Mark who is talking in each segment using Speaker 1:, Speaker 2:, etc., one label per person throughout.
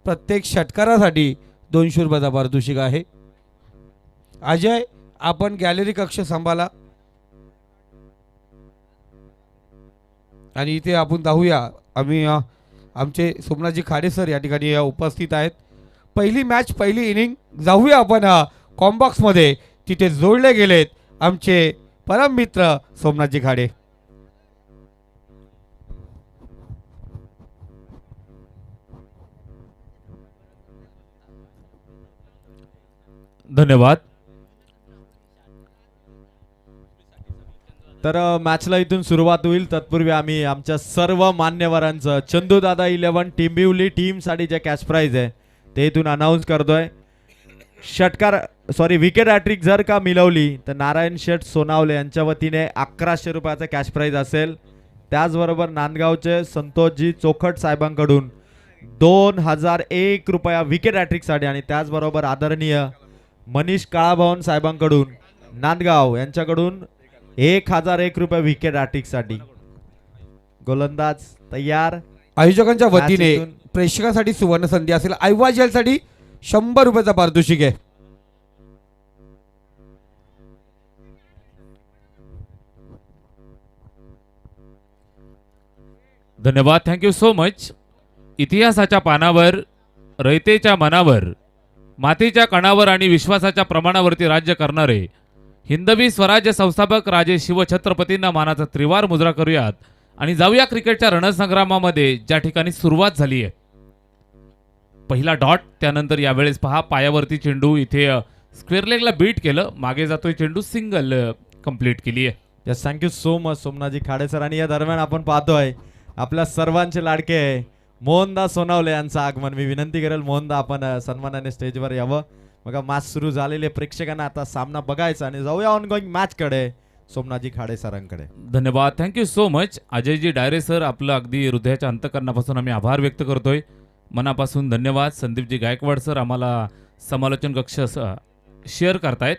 Speaker 1: प्रत्येक षटकारासाठी 200 रुपयाचा पारितोषिक आहे. अजय, आपण गॅलरी कक्ष सांभाळा आणि इथे आपण जाऊया. आम्ही आमचे सोमनाथजी खाडे सर या ठिकाणी उपस्थित आहेत. पहिली मॅच, पहिली इनिंग जाऊया आपण कॉम्बॉक्स मध्ये. तिथे जोडले गेलेत आमचे परम मित्र सोमनाथजी खाडे.
Speaker 2: धन्यवाद.
Speaker 3: तर मॅचला इथून सुरुवात होईल. तत्पूर्वी आम्ही आमच्या सर्व मान्यवरांचं चंदू दादा 11 टिंबिवली टीमसाठी जे कॅश प्राइज आहे ते इथून अनाऊन्स करतोय. विकेट हॅट्रिक जर का मिळवली तर नारायण शेठ सोनावले यांच्या वतीने 1100 रुपयाचा कॅश प्राइज असेल. त्याचबरोबर नांदगावचे संतोषजी चोखट साहेबांकडून 2001 रुपया विकेट हॅट्रिकसाठी आणि त्याचबरोबर आदरणीय मनीष काळाभवन साहेबांकडून नांदगाव यांच्याकडून 1001 रुपये विकेट हॅट्रिकसाठी. गोलंदाज तयार.
Speaker 1: आयोजकांच्या वतीने
Speaker 3: इथून
Speaker 1: प्रेक्षकांसाठी सुवर्ण संधी असेल. ऐवजीसाठी 100 रुपयाचा पारितोषिक आहे.
Speaker 2: धन्यवाद. Thank you so much. इतिहासाच्या पानावर, रयतेच्या मनावर, मातीच्या कणावर आणि विश्वासाच्या प्रमाणावरती राज्य करणारे हिंदवी स्वराज्य संस्थापक राजे शिवछत्रपतींना मानाचा त्रिवार मुजरा करूयात आणि जाऊया क्रिकेटच्या रणसंग्रामामध्ये, ज्या ठिकाणी सुरुवात झाली आहे. पहिला डॉट, त्यानंतर यावेळेस पहा पायावरती चेंडू इथे स्क्वेअर लेगला बीट केलं, मागे जातोय चेंडू, सिंगल कंप्लीट केली आहे.
Speaker 3: Yes, thank you so much Somnathji Khade sir. आणि या दरम्यान आपण पाहतोय आपल्या सर्वांचे लाडके मोहनदा सोनावले यांचं आगमन. मी विनंती करेल मोहनदा आपण सन्मानाने स्टेजवर यावं. बघा मॅच सुरू झालेले, प्रेक्षकांना आता सामना बघायचा आणि जाऊया ऑनगोईंग मॅच कडे सोमनाथजी खाडे सरांकडे.
Speaker 2: धन्यवाद. Thank you so much Ajayji डायरे sir. आपलं अगदी हृदयाच्या अंतकरणापासून आम्ही आभार व्यक्त करतोय, मनापासून धन्यवाद. संदीपजी गायकवाड सर आम्हाला समालोचन कक्ष शेअर करतायत.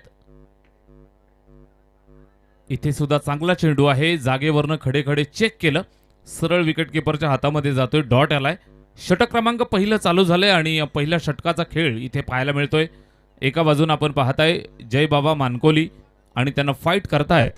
Speaker 2: इथे सुद्धा चांगला चेंडू आहे, जागेवरनं खडे खडे चेक केलं, सरळ विकेट किपरच्या हातामध्ये जातोय, डॉट आलाय. षटक क्रमांक पहिलं चालू झालंय आणि पहिल्या षटकाचा खेळ इथे पाहायला मिळतोय. एका बाजून आपण पाहताय जय बाबा मानकोली आणि त्यांना फाईट करतायत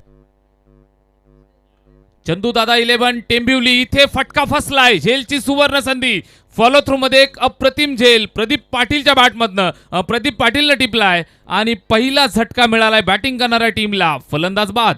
Speaker 2: चंदू दादा 11 टेंबिवली. इथे फटका फसलाय, झेलची सुवर्ण संधी. फॉलो थ्रू मध्ये एक अप्रतिम झेल प्रदीप पाटीलच्या बॅटमधनं, प्रदीप पाटीलनं टिपलाय आणि पहिला झटका मिळालाय बॅटिंग करणाऱ्या टीमला. फलंदाज बाद.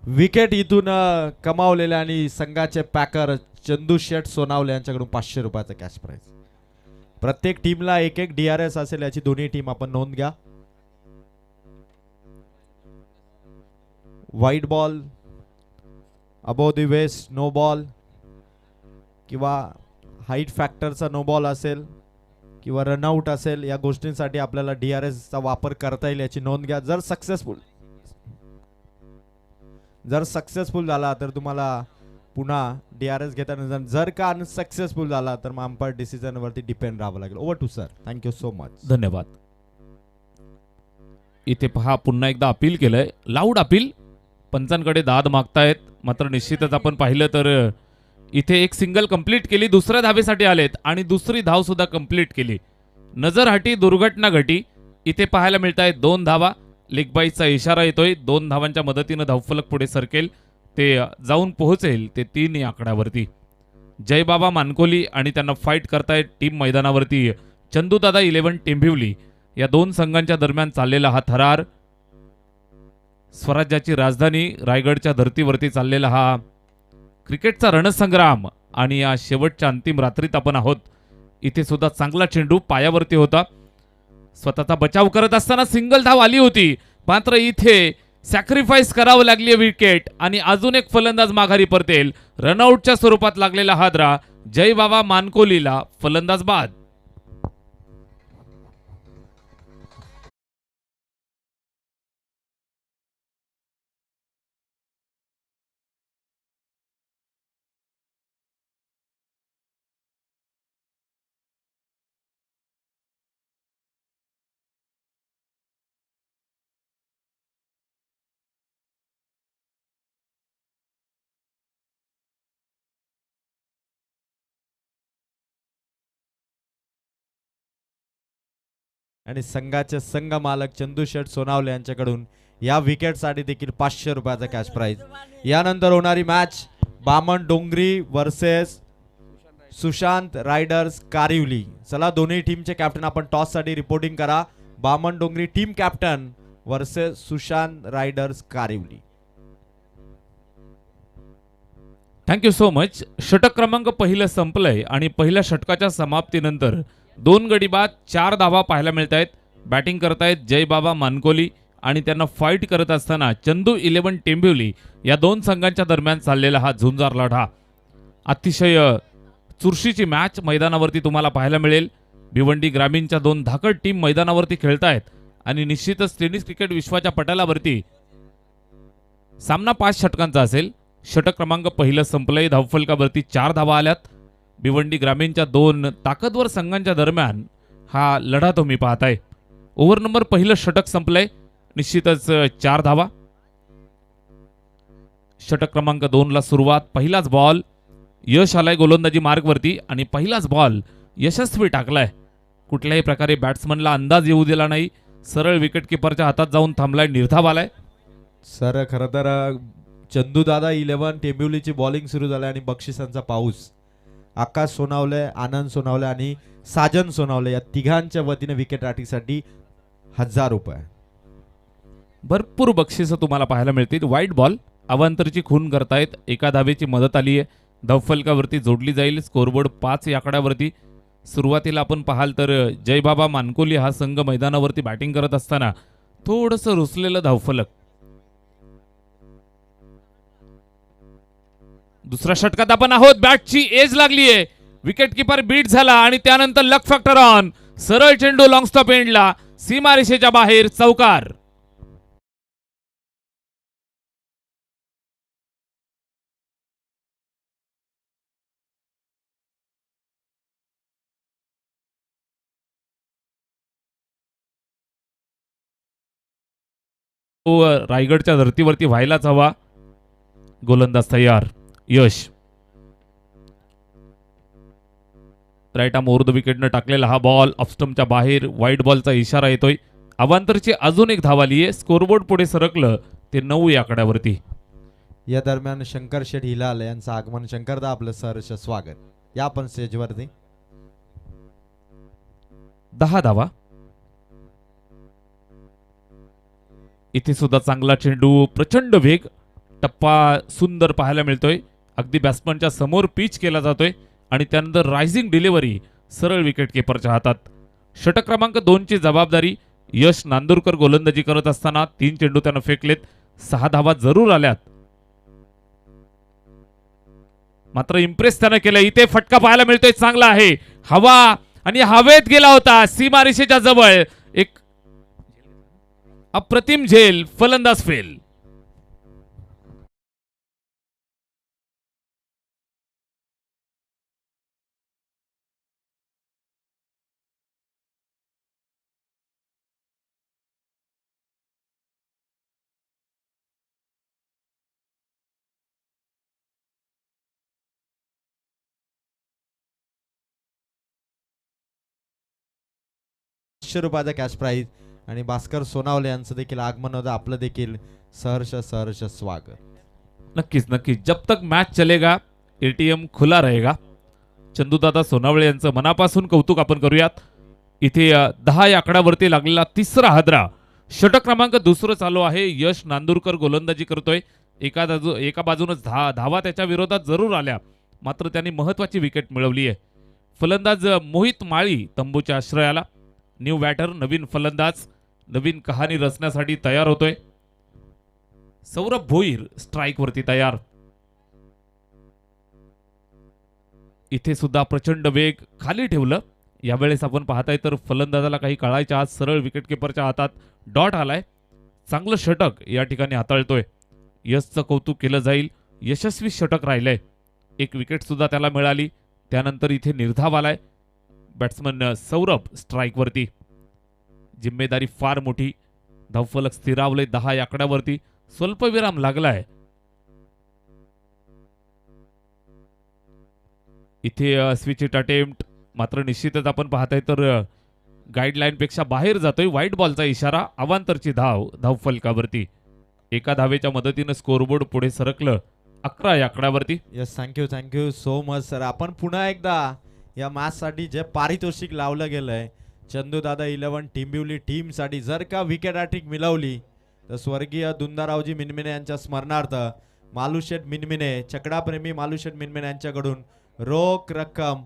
Speaker 3: विकेट इथून कमावलेल्या आणि संघाचे पॅकर चंदू शेठ सोनावले यांच्याकडून 500 रुपयाचा कॅश प्राइज. प्रत्येक टीमला एक एक DRS असेल याची दोन्ही टीम आपण नोंद घ्या. White ball, above the waist no ball, किंवा हाईट फॅक्टरचा नो बॉल असेल किंवा रनआउट असेल, या गोष्टींसाठी आपल्याला DRS चा वापर करता येईल याची नोंद घ्या. जर सक्सेसफुल झाला तर तुम्हाला पुन्हा DRS घेताना, जर का अनसक्सेसफुल झाला तर मग अंपायर डिसिजन वरती डिपेंड राहावं लागेल. Over to sir. Thank you so much.
Speaker 2: धन्यवाद. इथे पहा पुन्हा एकदा अपील केलंय, लाऊड अपील. पंचांकडे दाद मागतायत, मात्र निश्चितच आपण पाहिलं तर इथे एक सिंगल कंप्लीट केली, दुसऱ्या धावेसाठी आलेत आणि दुसरी धाव सुद्धा कंप्लीट केली. नजर हटी, दुर्घटना घटी. इथे पाहायला मिळत आहेत 2 धावा. लेगबाईचा इशारा येतोय, 2 धावांच्या मदतीनं धावफलक पुढे सरकेल, ते जाऊन पोहोचेल ते 3 या आकड्यावरती. जय बाबा मानकोली आणि त्यांना फाईट करतायत टीम मैदानावरती चंदूदादा 11 टेंबिवली. या 2 संघांच्या दरम्यान चाललेला हा थरार, स्वराज्याची राजधानी रायगडच्या धर्तीवरती चाललेला हा क्रिकेटचा रणसंग्राम आणि या शेवटच्या अंतिम रात्रीत आपण आहोत. इथे सुद्धा चांगला चेंडू पायावरती होता, स्वतःचा बचाव करत असताना सिंगल धाव आली होती, मात्र इथे सॅक्रिफाईस करावं लागली विकेट आणि अजून एक फलंदाज माघारी परतेल. रनआउटच्या स्वरूपात लागलेला हादरा जय बाबा मानकोलीला. फलंदाज बाद.
Speaker 3: आणि संघाचे संघ मालक चंदू शेठ सोनावले यांच्याकडून या विकेटसाठी देखील 500 रुपयाचा कॅश प्राइज. यानंतर होणारी मॅच बामण डोंगरी वर्सेस सुशांत रायडर्स कारिवली. चला दोन्ही टीमचे कॅप्टन आपण टॉस साठी रिपोर्टिंग करा. Baman Dongri team captain versus Sushant riders Karivali.
Speaker 2: Thank you so much. षटक क्रमांक पहिलं संपलंय आणि पहिल्या षटकाच्या समाप्तीनंतर 2 गडी बाद 4 धावा पाहायला मिळत आहेत. बॅटिंग करतायत जयबाबा मानकोली आणि त्यांना फाईट करत असताना चंदू 11 टेंबिवली. या दोन संघांच्या दरम्यान चाललेला हा झुंजार लढा अतिशय चुरशीची मॅच मैदानावरती तुम्हाला पाहायला मिळेल. भिवंडी ग्रामीणच्या 2 धाकड टीम मैदानावरती खेळतायत आणि निश्चितच टेनिस क्रिकेट विश्वाच्या पटलावरती सामना 5 षटकांचा असेल. षटक क्रमांक पहिलं संपलंय. धावफलकावरती 4 धावा आल्यात. भिवंडी ग्रामीणच्या 2 ताकदवर संघांच्या दरम्यान हा लढा तुम्ही पाहताय. ओव्हर नंबर पहिलं षटक संपलंय. निश्चितच 4 धावा. षटक क्रमांक 2 ला सुरुवात. पहिलाच बॉल यश आलाय गोलंदाजी मार्गवरती आणि पहिलाच बॉल यशस्वी टाकलाय. कुठल्याही प्रकारे बॅट्समनला अंदाज येऊ दिला नाही. सरळ विकेटकीपरच्या हातात जाऊन थांबलाय. निर्धाव आलाय.
Speaker 3: सर खरं तर चंदू दादा 11 टेंबिवलीची बॉलिंग सुरू झाली आणि बक्षिसांचा पाऊस. आकाश सोनावले, आनंद सोनावले आणि साजन सोनावले या तिघांच्या वतीने विकेट राठीसाठी 1000 रुपये.
Speaker 2: भरपूर बक्षिसं तुम्हाला पाहायला मिळतील. वाईट बॉल अवांतरची खून करतायत. एका धावेची मदत आली आहे. धावफलकावरती जोडली जाईल. स्कोरबोर्ड 5 या आकड्यावरती. सुरुवातीला आपण पाहाल तर जयबाबा मानकोली हा संघ मैदानावरती बॅटिंग करत असताना थोडंसं रुसलेलं धावफलक. दुसऱ्या षटकात आपण आहोत. बॅटची एज लागलीये. विकेटकीपर बीट झाला आणि त्यानंतर लक फॅक्टर ऑन. सरळ चेंडू लॉंग स्टॉप एंडला सीमारेषेच्या बाहेर चौकार. तो रायगडच्या धर्तीवरती व्हायलाच हवा. गोलंदाज तयार. यश राईट आर्म ओव्हर द विकेटनं टाकलेला हा बॉल ऑफस्टम्पच्या बाहेर. वाईट बॉलचा इशारा येतोय. अवांतरची अजून एक धाव आली आहे. स्कोरबोर्ड पुढे सरकलं ते 9 या आकड्यावरती.
Speaker 3: या दरम्यान शंकर शेठ हिलाल यांचं आगमन. शंकरदा आपलं सहर्ष स्वागत. या आपण स्टेजवरती.
Speaker 2: 10 धावा. इथे सुद्धा चांगला चेंडू. प्रचंड वेग. टप्पा सुंदर पाहायला मिळतोय. अगदी बॅट्समनच्या समोर पिच केला जातोय आणि त्यानंतर रायझिंग डिलिव्हरी सरळ विकेट किपरच्या हातात. षटक क्रमांक 2 ची जबाबदारी यश नांदुरकर गोलंदाजी करत असताना 3 चेंडू त्यानं फेकलेत. 6 धावा जरूर आल्यात. मात्र इम्प्रेस त्यानं केलं. इथे फटका पाहायला मिळतोय. चांगला आहे. हवा आणि हवेत गेला होता सीमारेषेच्या जवळ. एक अप्रतिम झेल. फलंदाज फेल.
Speaker 3: ₹500 कॅश प्राइज आणि भास्कर सोनावले यांचं देखील आगमन होतं. आपलं देखील सहर्ष स्वागत.
Speaker 2: नक्कीच नक्कीच. जब तक मैच चलेगा एटीएम खुला रहेगा. चंदूदादा सोनावळे यांचं मनापासून कौतुक आपण करूयात. इथे 10 या आकड्यावरती लागलेला तिसरा हादरा. षटक क्रमांक 2 चालू आहे. यश नांदुरकर गोलंदाजी करतोय. एका बाजूनच धावा त्याच्या विरोधात जरूर आल्या. मात्र त्यांनी महत्वाची विकेट मिळवली आहे. फलंदाज मोहित माळी तंबूच्या आश्रयाला. न्यू बॅटर नवीन फलंदाज नवीन कहाणी रचण्यासाठी तयार होतोय. सौरभ भोईर स्ट्राइक वरती तयार. इथे सुद्धा प्रचंड वेग. खाली ठेवलं. यावेळेस आपण पाहताय तर फलंदाजाला काही कळायच्या आज सरळ विकेटकीपरच्या हातात डॉट आलाय. चांगलं षटक या ठिकाणी हाताळतोय. यशचं कौतुक केलं जाईल. यशस्वी षटक राहिलंय. एक विकेट सुद्धा त्याला मिळाली. त्यानंतर इथे निर्धाव आलाय. बॅट्समन सौरभ स्ट्राइक वरती. जिम्मेदारी फार मोठी. धावफलक स्थिरावले 10 या आकड्यावरती. स्वल्पविराम लागलाय. इथे स्विच इट अटेम्प्ट. मात्र निश्चितच आपण पाहताय तर गाईडलाईन पेक्षा बाहेर जातोय. व्हाईट बॉलचा इशारा. अवांतरची धावफलकावरती. एका धावेच्या मदतीनं स्कोरबोर्ड पुढे सरकलं 11 या आकड्यावरती.
Speaker 3: Yes, thank you so much sir. आपण पुन्हा एकदा या मॅच साठी जे पारितोषिक लावलं गेलंय चंदू दादा 11 टिंबिवली टीम साठी, जर का विकेट हॅट्रिक मिळवली तर स्वर्गीय दुंदारावजी मिनमिने यांच्या स्मरणार्थ मालुशेठ मिनमिने, चकडाप्रेमी मालुशेठ मिनमिने यांच्याकडून रोख रक्कम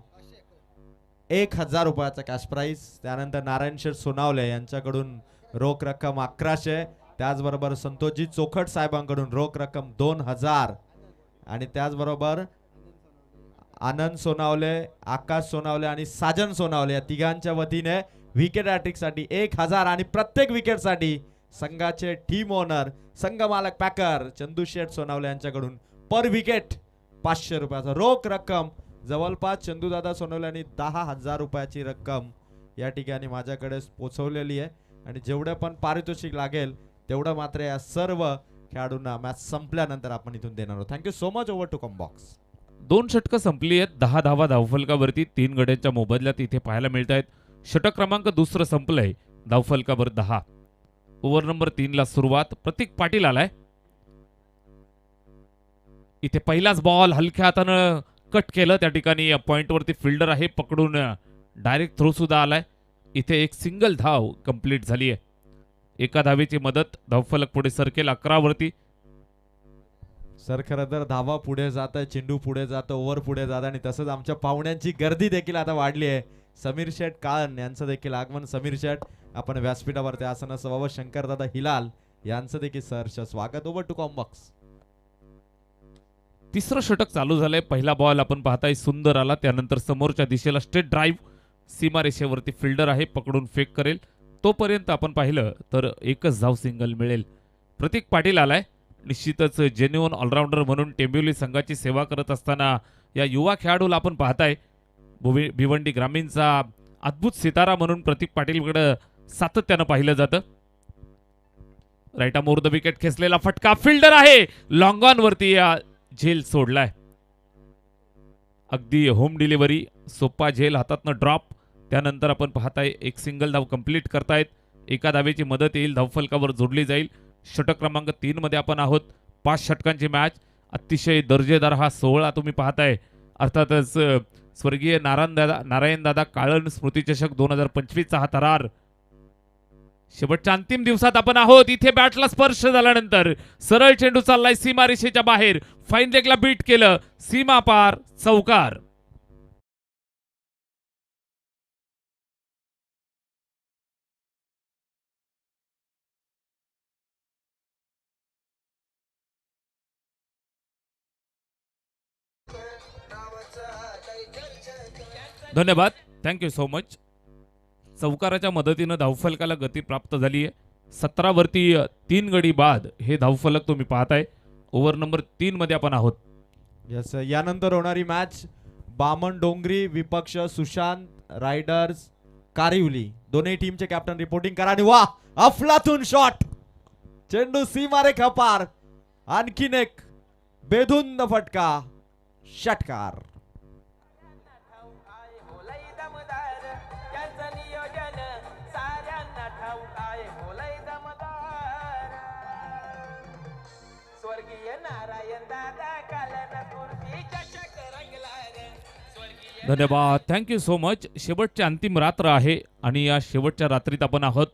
Speaker 3: 1000 रुपयाचा कॅश प्राइज. त्यानंतर नारायण शेठ सोनावले यांच्याकडून रोख रक्कम 1100. त्याचबरोबर संतोषजी चोखट साहेबांकडून रोख रक्कम 2000. आणि त्याचबरोबर आनंद सोनावले, आकाश सोनावले आणि साजन सोनावले या तिघांच्या वतीने विकेट हॅट्रिक साठी 1000 आणि प्रत्येक विकेट साठी संघाचे टीम ओनर, संघ मालक पॅकर चंदू शेठ सोनावले यांच्याकडून पर विकेट 500 रुपयाचा रोख रक्कम. जवळपास चंदूदादा सोनवले यांनी 10,000 रुपयाची रक्कम या ठिकाणी माझ्याकडे पोहोचवलेली आहे. आणि जेवढं पण पारितोषिक लागेल तेवढं मात्र या सर्व खेळाडूंना मॅच संपल्यानंतर आपण इथून देणार आहोत. Thank you so much. Over to combox.
Speaker 2: 2 षटकं संपली आहेत. 10 धावा धावफलकावरती. 3 गड्यांच्या मोबदल्यात इथे पाहायला मिळत आहेत. षटक क्रमांक दुसरं संपलंय. धावफलकावर 10. ओव्हर नंबर 3 ला सुरुवात. प्रतीक पाटील आलाय. इथे पहिलाच बॉल हलक्या हातानं कट केलं. त्या ठिकाणी पॉइंट वरती फिल्डर आहे, पकडून डायरेक्ट थ्रो सुद्धा आलाय. इथे एक सिंगल धाव कंप्लीट झाली आहे. एका धावेची मदत. धावफलक पुढे सरकेल 11 वरती.
Speaker 3: सर खरं तर धावा पुढे जात आहे, चेंडू पुढे जातं, ओव्हर पुढे जात आणि तसंच आमच्या पाहुण्यांची गर्दी देखील आता वाढली आहे. समीर शेठ काळन यांचं देखील आगमन. समीर शेठ आपण व्यासपीठावरती आसनासह व शंकरदादा हिलाल यांचं देखील सहर्ष स्वागत. Over to combox.
Speaker 2: तिसरं षटक चालू झालंय. पहिला बॉल आपण पाहताय सुंदर आला. त्यानंतर समोरच्या दिशेला स्ट्रेट ड्राईव्ह. सीमारेषेवरती फिल्डर आहे, पकडून फेक करेल. तोपर्यंत आपण पाहिलं तर एकच धाव सिंगल मिळेल. प्रतीक पाटील आलाय. निश्चितच जेन्युअन ऑलराऊंडर म्हणून टेंबिवली संघाची सेवा करत असताना या युवा खेळाडूला आपण पाहताय. भिवंडी ग्रामीणचा अद्भुत सितारा म्हणून प्रतीक पाटीलकडे सातत्यानं पाहिलं जातं. राईटा मोर द विकेट खेचलेला फटका. फिल्डर आहे, लॉंग ऑन वरती झेल सोडलाय. अगदी होम डिलिव्हरी. सोपा झेल हातातनं ड्रॉप. त्यानंतर आपण पाहताय एक सिंगल धाव कंप्लीट करतायत. एका धावेची मदत येईल. धावफलकावर जोडली जाईल. षटक क्रमांक 3 मध्ये आपण आहोत. 5 षटकांची मॅच. अतिशय दर्जेदार हा 16 तुम्ही पाहताय. अर्थातच स्वर्गीय नारायणदादा काळन स्मृतिचषक 2025 चा हा थरार. शेवटच्या अंतिम दिवसात आपण आहोत. इथे बॅटला स्पर्श झाल्यानंतर सरळ चेंडू चाललाय सीमारेषेच्या बाहेर. फाईन लेगला बीट केलं. सीमा पार. चौकार. धन्यवाद. Thank you so much. चौकाराच्या मदतीनं धावफलकाला गती प्राप्त झाली आहे. 17 वरती 3 गडी बाद हे धावफलक तुम्ही पाहताय. ओव्हर नंबर 3 मध्ये आपण आहोत.
Speaker 3: यस, यानंतर होणारी मॅच बामण डोंगरी विपक्ष सुशांत रायडर्स कारिवली. दोन्ही टीमचे कॅप्टन रिपोर्टिंग करा. आणि वा, अफलातून शॉट. चेंडू सीमारेखा पार. आणखीन एक बेधुंद फटका. षटकार.
Speaker 2: धन्यवाद. Thank you so much. शेवटची अंतिम रात्र आहे आणि या शेवटच्या रात्रीत आपण आहोत.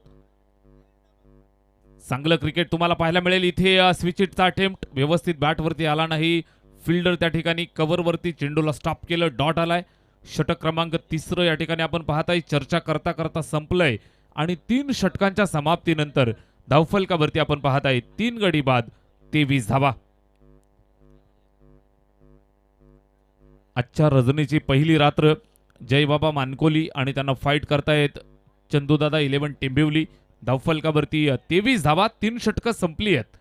Speaker 2: चांगलं क्रिकेट तुम्हाला पाहायला मिळेल. इथे स्विच इटचा अटेम्प्ट व्यवस्थित बॅटवरती आला नाही. फिल्डर त्या ठिकाणी कव्हरवरती चेंडूला स्टॉप केलं. डॉट आलाय. षटक क्रमांक 3 या ठिकाणी आपण पाहताय. चर्चा करता करता संपलंय आणि 3 षटकांच्या समाप्तीनंतर धावफलकावरती आपण पाहताय 3 गडी बाद 23 धावा. आजच्या रजनीची पहिली रात्र. जयबाबा मानकोली आणि त्यांना फाईट करतायत चंदूदादा 11 टेंबिवली. धावफलकावरती 23 धावा. 3 षटकं संपली आहेत.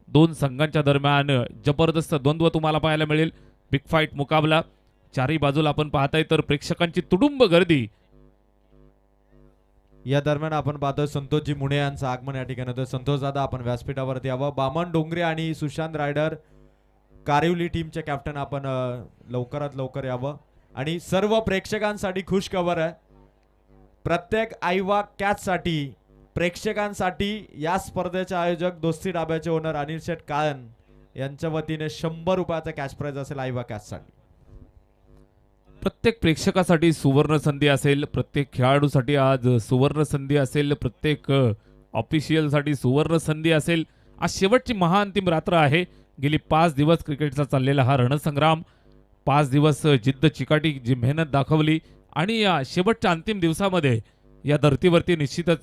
Speaker 2: 2 संघांच्या दरम्यान जबरदस्त द्वंद्व तुम्हाला पाहायला मिळेल. बिग फाईट मुकाबला. चारही बाजूला आपण पाहताय तर प्रेक्षकांची तुडुंब गर्दी.
Speaker 3: या दरम्यान आपण पाहतोय संतोषजी मुणे यांचं आगमन या ठिकाणी होतं. संतोष दादा आपण व्यासपीठावरती यावं. बामण डोंगरे आणि सुशांत रायडर कारिवली टीमचे कॅप्टन आपण लवकरात लवकर यावं. आणि सर्व प्रेक्षकांसाठी खुश खबर आहे. प्रत्येक आईवा कॅचसाठी प्रेक्षकांसाठी या स्पर्धेचे आयोजक दोस्ती डाब्याचे ओनर अनिल शेठ काळन यांच्या वतीने 100 रुपयाचा कॅश प्राइज असेल आईवा कॅचसाठी.
Speaker 2: प्रत्येक प्रेक्षकासाठी सुवर्ण संधी असेल, प्रत्येक खेळाडूसाठी आज सुवर्ण संधी असेल, प्रत्येक ऑफिशियलसाठी सुवर्ण संधी असेल. आज शेवटची महाअंतिम रात्र आहे. गेली 5 दिवस क्रिकेटचा चाललेला हा रणसंग्राम, 5 दिवस जिद्द चिकाटी जी मेहनत दाखवली आणि या शेवटच्या अंतिम दिवसामध्ये या धर्तीवरती निश्चितच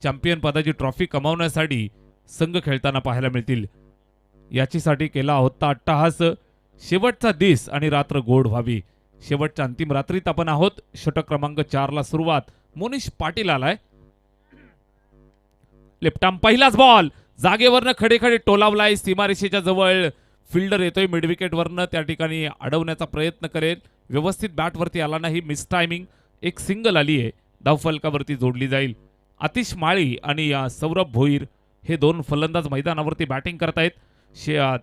Speaker 2: चॅम्पियन पदाची ट्रॉफी कमावण्यासाठी संघ खेळताना पाहायला मिळतील. याचीसाठी केला होता अट्टहास. शेवटचा दिस आणि रात्र गोड व्हावी. शेवटच्या अंतिम रात्रीत आपण आहोत. षटक क्रमांक 4 ला सुरुवात. मोनिश पाटील आलाय. लेफ्ट आर्म पहिलाच बॉल जागेवरनं खडे खडे टोलावलाय. सीमारेषेच्या जवळ फिल्डर येतोय मिड विकेट वरनं, त्या ठिकाणी अडवण्याचा प्रयत्न करेल. व्यवस्थित बॅटवरती आला नाही. Miss timing. एक सिंगल आली आहे, धावफलकावरती जोडली जाईल. आतिश माळी आणि सौरभ भोईर हे 2 फलंदाज मैदानावरती बॅटिंग करतायत.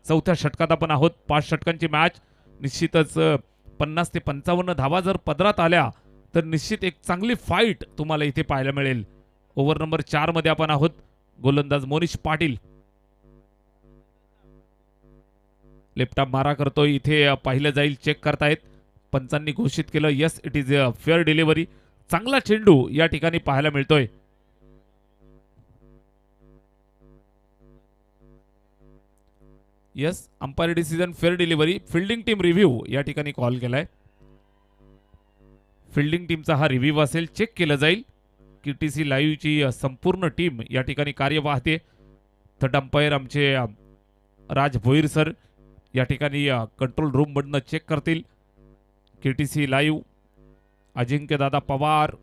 Speaker 2: चौथ्या षटकात आपण आहोत. 5 षटकांची मॅच. निश्चितच 50 ते 55 धावा जर पदरात आल्या तर निश्चित एक चांगली फाईट तुम्हाला इथे पाहायला मिळेल. ओव्हर नंबर 4 मध्ये आपण आहोत. गोलंदाज मोनिश पाटील लेफ्ट आर्म मारा करतोय. इथे पाहिलं जाईल, चेक करतायत. पंचांनी घोषित केलं yes it is a fair delivery. चांगला चेंडू या ठिकाणी पाहायला मिळतोय. Yes, umpire decision fair delivery. Fielding team review या ठिकाणी कॉल केलाय. फिल्डिंग टीमचा हा रिव्ह्यू असेल, चेक केलं जाईल. KTC लाईव्हची संपूर्ण टीम या ठिकाणी कार्य पाहते. थर्ड अंपायर आमचे राज भोईर सर या ठिकाणी कंट्रोल रूम मधनं चेक करतील. KTC लाईव्ह अजिंक्य दादा पवार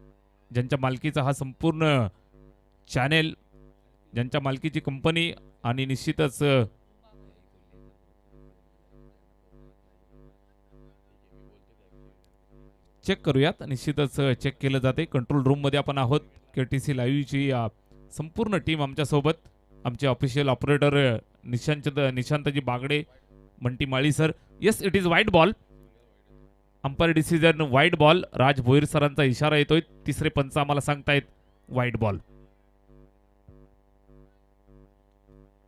Speaker 2: ज्यांच्या मालकीचा हा संपूर्ण चॅनेल, ज्यांच्या मालकीची कंपनी आणि निश्चितच चेक करूयात. निश्चितच चेक केलं जाते. कंट्रोल रूम मध्ये आपण आहोत. KTC लाईव्हची संपूर्ण टीम आमच्या सोबत. आमचे official operator Nishantji Bagde, Manti Mali sir. Yes it is wide ball. Umpire decision wide ball. Raj Bhoir सरांचा इशारा येतोय. तिसरे पंच आम्हाला सांगतायत वाईड बॉल.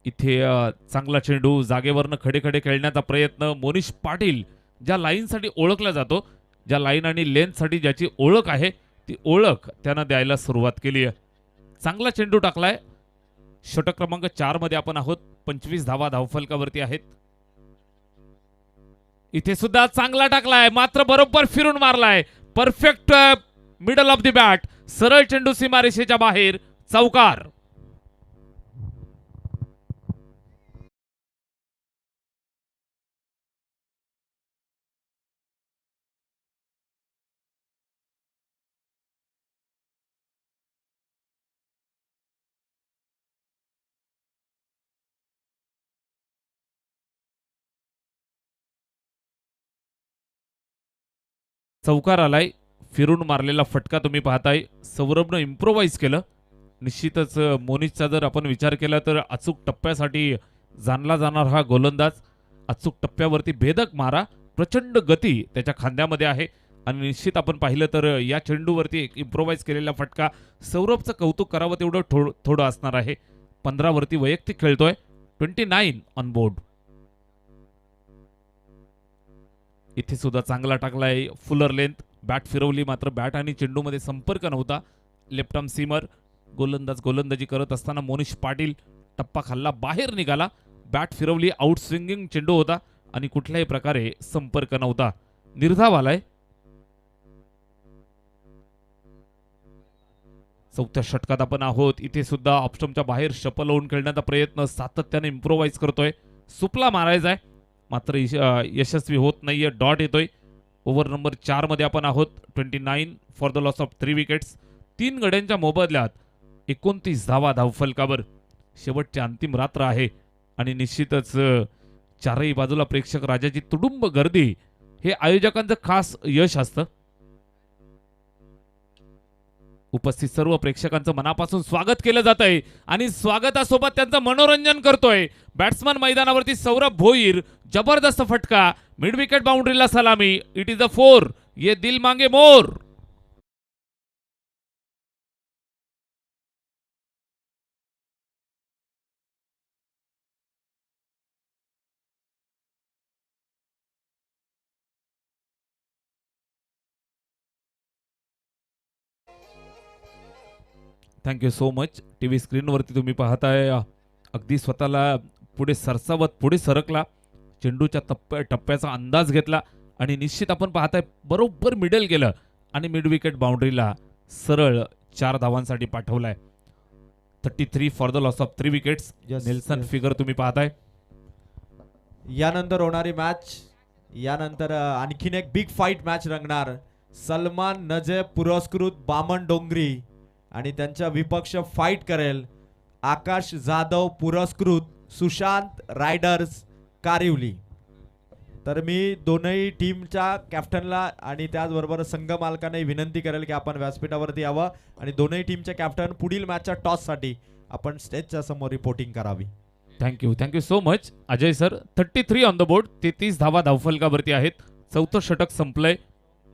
Speaker 2: इथे चांगला चेंडू जागेवरनं खडे खडे खेळण्याचा प्रयत्न. मोनिश पाटील ज्या लाईनसाठी ओळखला जातो, ज्या लाईन आणि लेंथसाठी ज्याची ओळख आहे, ती ओळख त्यानं द्यायला सुरुवात केली आहे. चांगला चेंडू टाकलाय. षटक क्रमांक 4 मध्ये आपण आहोत. 25 धावा धावफलकावरती आहेत. इथे सुद्धा चांगला टाकलाय, मात्र बरोबर फिरून मारलाय. Perfect middle of the bat. सरळ चेंडू सीमारेषेच्या बाहेर. चौकार. चौकार आलाय. फिरून मारलेला फटका तुम्ही पाहताय. सौरभनं इम्प्रोवाइज केलं. निश्चितच मोनिशचा जर आपण विचार केला तर अचूक टप्प्यासाठी जाणला जाणार हा गोलंदाज. अचूक टप्प्यावरती भेदक मारा, प्रचंड गती त्याच्या खांद्यामध्ये आहे आणि निश्चित आपण पाहिलं तर या चेंडूवरती एक इम्प्रोवाइज केलेला फटका. सौरभचं कौतुक करावं तेवढं थोडं असणार आहे. 15 वरती वैयक्तिक खेळतोय. 29 ऑन बोर्ड. इथे सुद्धा चांगला टाकलाय. Fuller length. बॅट फिरवली, मात्र बॅट आणि चेंडूमध्ये संपर्क नव्हता. Left arm seamer. गोलंदाजी करत असताना मोनिश पाटील टप्पा खाल्ला, बाहेर निघाला. बॅट फिरवली, आउट स्विंगिंग चेंडू होता आणि कुठल्याही प्रकारे संपर्क नव्हता. निर्धाव आलाय. चौथ्या षटकात आपण आहोत. इथे सुद्धा ऑप्शनच्या बाहेर शपल लावून खेळण्याचा प्रयत्न सातत्याने इम्प्रोवाइज करतोय. सुपला मारायचा आहे, मात्र यशस्वी होत नाहीये. डॉट येतोय. ओव्हर नंबर 4 मध्ये आपण आहोत. 29 for the loss of 3 wickets. 3 गड्यांच्या मोबदल्यात 29 धावा धावफलकावर. शेवटची अंतिम रात्र आहे आणि निश्चितच चारही बाजूला प्रेक्षक राजाची तुडुंब गर्दी हे आयोजकांचं खास यश असतं. उपस्थित सर्व प्रेक्षकांचं मनापासून स्वागत केलं जात आहे आणि स्वागतासोबत त्यांचं मनोरंजन करतोय बॅट्समन मैदानावरती सौरभ भोईर. जबरदस्त फटका. मिड विकेट बाउंड्रीला सलामी. It is a 4. ये दिल मांगे more. Thank you so much. T V स्क्रीनवरती तुम्ही पाहताय अगदी स्वतःला पुढे सरसावत पुढे सरकला, चेंडूच्या टप्प्याचा अंदाज घेतला आणि निश्चित आपण पाहताय बरोबर मिडल गेलं आणि मिड विकेट बाउंड्रीला सरळ 4 धावांसाठी पाठवलाय. 33 for the loss of 3 wickets. Nelson figure तुम्ही पाहताय.
Speaker 3: यानंतर होणारी मॅच, यानंतर आणखीन एक बिग फाईट मॅच रंगणार. सलमान नजे पुरस्कृत बामण डोंगरी आणि त्यांच्या विपक्ष फाईट करेल आकाश जाधव पुरस्कृत सुशांत रायडर्स कारिवली. तर मी दोनही टीमच्या कॅप्टनला आणि त्याचबरोबर संघ मालकांनाही विनंती करेल की आपण व्यासपीठावरती यावं आणि दोनही टीमचे कॅप्टन पुढील मॅचच्या टॉससाठी आपण स्टेजच्या समोर रिपोर्टिंग करावी.
Speaker 2: Thank you so much Ajay sir. 33 on the board. 33 धावा धावफलकावरती आहेत. 4थं षटक संपलंय.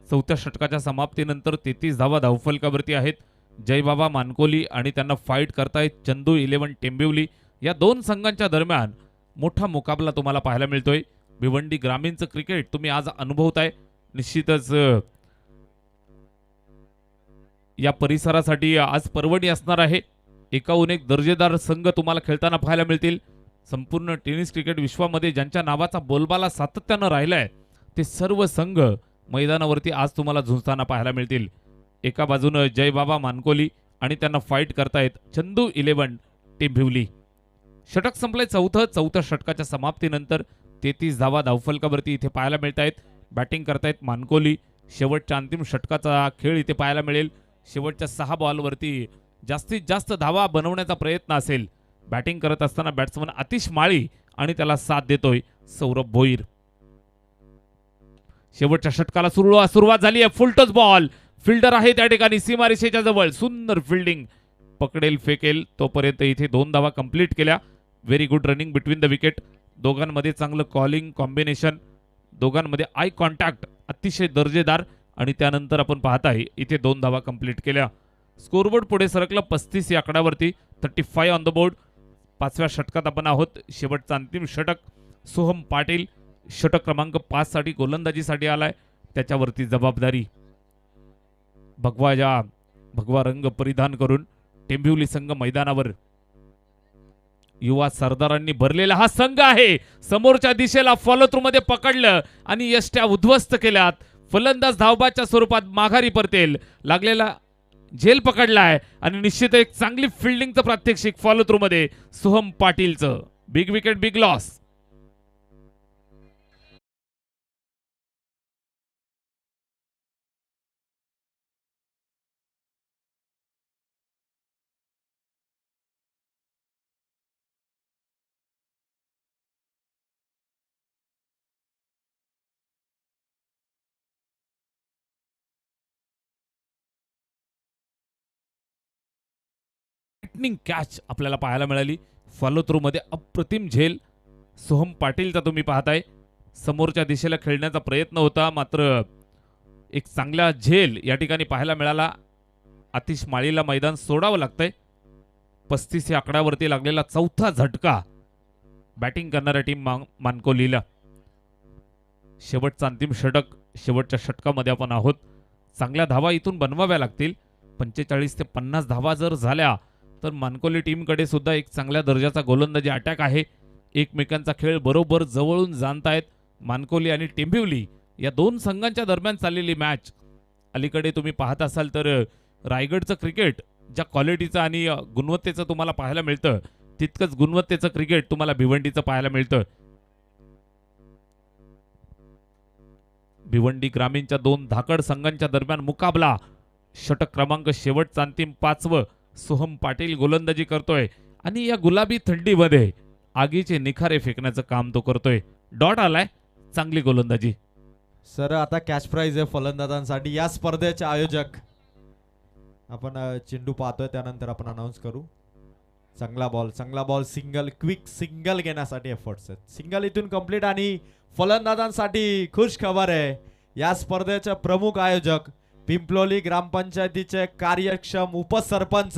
Speaker 2: 4थ्या षटकाच्या समाप्तीनंतर 33 धावा धावफलकावरती आहेत. जयबाबा मानकोली आणि त्यांना फाईट करतायत चंदू 11 टेंबिवली. या दोन संघांच्या दरम्यान मोठा मुकाबला तुम्हाला पाहायला मिळतोय. भिवंडी ग्रामीणचं क्रिकेट तुम्ही आज अनुभवताय. निश्चितच या परिसरासाठी आज पर्वणी असणार आहे. एकाहून एक दर्जेदार संघ तुम्हाला खेळताना पाहायला मिळतील. संपूर्ण टेनिस क्रिकेट विश्वामध्ये ज्यांच्या नावाचा बोलबाला सातत्यानं राहिलाय ते सर्व संघ मैदानावरती आज तुम्हाला झुंजताना पाहायला मिळतील. एका बाजूनं जयबाबा मानकोली आणि त्यांना फाईट करतायत चंदू 11 टेंबिवली. षटक संपलंय 4थ्या षटकाच्या समाप्तीनंतर 33 धावा धावफलकावरती इथे पाहायला मिळत आहेत. बॅटिंग करतायत मानकोली. शेवटच्या अंतिम षटकाचा खेळ इथे पाहायला मिळेल. शेवटच्या 6 बॉलवरती जास्तीत जास्त धावा बनवण्याचा प्रयत्न असेल. बॅटिंग करत असताना बॅट्समन आतिश माळी आणि त्याला साथ देतोय सौरभ भोईर. शेवटच्या षटकाला सुरुवात झाली आहे. फुल टच बॉल. फिल्डर आहे त्या ठिकाणी सीमारेषेच्या जवळ. सुंदर फिल्डिंग. पकडेल फेकेल तोपर्यंत इथे 2 धावा कंप्लीट केल्या. Very good running between the wicket. दोघांमध्ये चांगलं कॉलिंग कॉम्बिनेशन. दोघांमध्ये आय कॉन्टॅक्ट अतिशय दर्जेदार आणि त्यानंतर आपण पाहताय इथे 2 धावा कंप्लीट केल्या. स्कोरबोर्ड पुढे सरकलं 35 या आकड्यावरती. 35 ऑन द बोर्ड. 5व्या षटकात आपण आहोत. शेवटचं अंतिम षटक. सोहम पाटील षटक क्रमांक 5 साठी गोलंदाजीसाठी आलाय. त्याच्यावरती जबाबदारी. भगवा रंग परिधान करून टेंबिवली संघ मैदानावर. युवा सरदारांनी भरलेला हा संघ आहे. समोरच्या दिशेला फॉलो थ्रू मध्ये पकडलं आणि यष्ट्या उद्ध्वस्त केल्यात. फलंदाज धावबाच्या स्वरूपात माघारी परतेल. लागलेला झेल पकडलाय आणि निश्चित एक चांगली फिल्डिंगचं प्रात्यक्षिक फॉलो थ्रू मध्ये सोहम पाटीलचं. Big wicket big loss. Catch आपल्याला पाहायला मिळाली. फॉलो थ्रू मध्ये अप्रतिम झेल सोहम पाटीलचा तुम्ही पाहताय. समोरच्या दिशेला खेळण्याचा प्रयत्न होता मात्र एक चांगला झेल या ठिकाणी पाहायला मिळाला. आतिश माळीला मैदान सोडावं लागतंय. 35 या आकड्यावरती लागलेला 4था झटका बॅटिंग करणाऱ्या टीम मानकोलीला. शेवटचा अंतिम षटक. शेवटच्या षटकामध्ये आपण आहोत. चांगल्या धावा इथून बनवाव्या लागतील. 45 ते 50 धावा जर झाल्या तर मानकोली टीमकडे सुद्धा एक चांगल्या दर्जाचा गोलंदाजी अटॅक आहे. एकमेकांचा खेळ बरोबर जवळून जाणतायत. मानकोली आणि टेंबिवली या दोन संघांच्या दरम्यान चाललेली मॅच. अलीकडे तुम्ही पाहत असाल तर रायगडचं क्रिकेट ज्या क्वालिटीचं आणि गुणवत्तेचं तुम्हाला पाहायला मिळतं तितकंच गुणवत्तेचं क्रिकेट तुम्हाला भिवंडीचं पाहायला मिळतं. भिवंडी ग्रामीणच्या 2 धाकड संघांच्या दरम्यान मुकाबला. षटक क्रमांक शेवटचं अंतिम 5वं. सोहम पाटील गोलंदाजी करतोय आणि या गुलाबी थंडीमध्ये आगीचे निखारे फेकण्याचं काम तो करतोय. डॉट आलाय. चांगली गोलंदाजी.
Speaker 3: सर आता कॅच प्राइज आहे फलंदाजांसाठी. या स्पर्धेचे आयोजक आपण चेंडू पाहतोय त्यानंतर आपण अनाऊन्स करू. चांगला बॉल सिंगल क्विक सिंगल घेण्यासाठी एफर्ट्स आहेत. सिंगल इथून कंप्लीट आणि फलंदाजांसाठी खुश खबर आहे. या स्पर्धेचे प्रमुख आयोजक पिंपलोली ग्रामपंचायतीचे कार्यक्षम उपसरपंच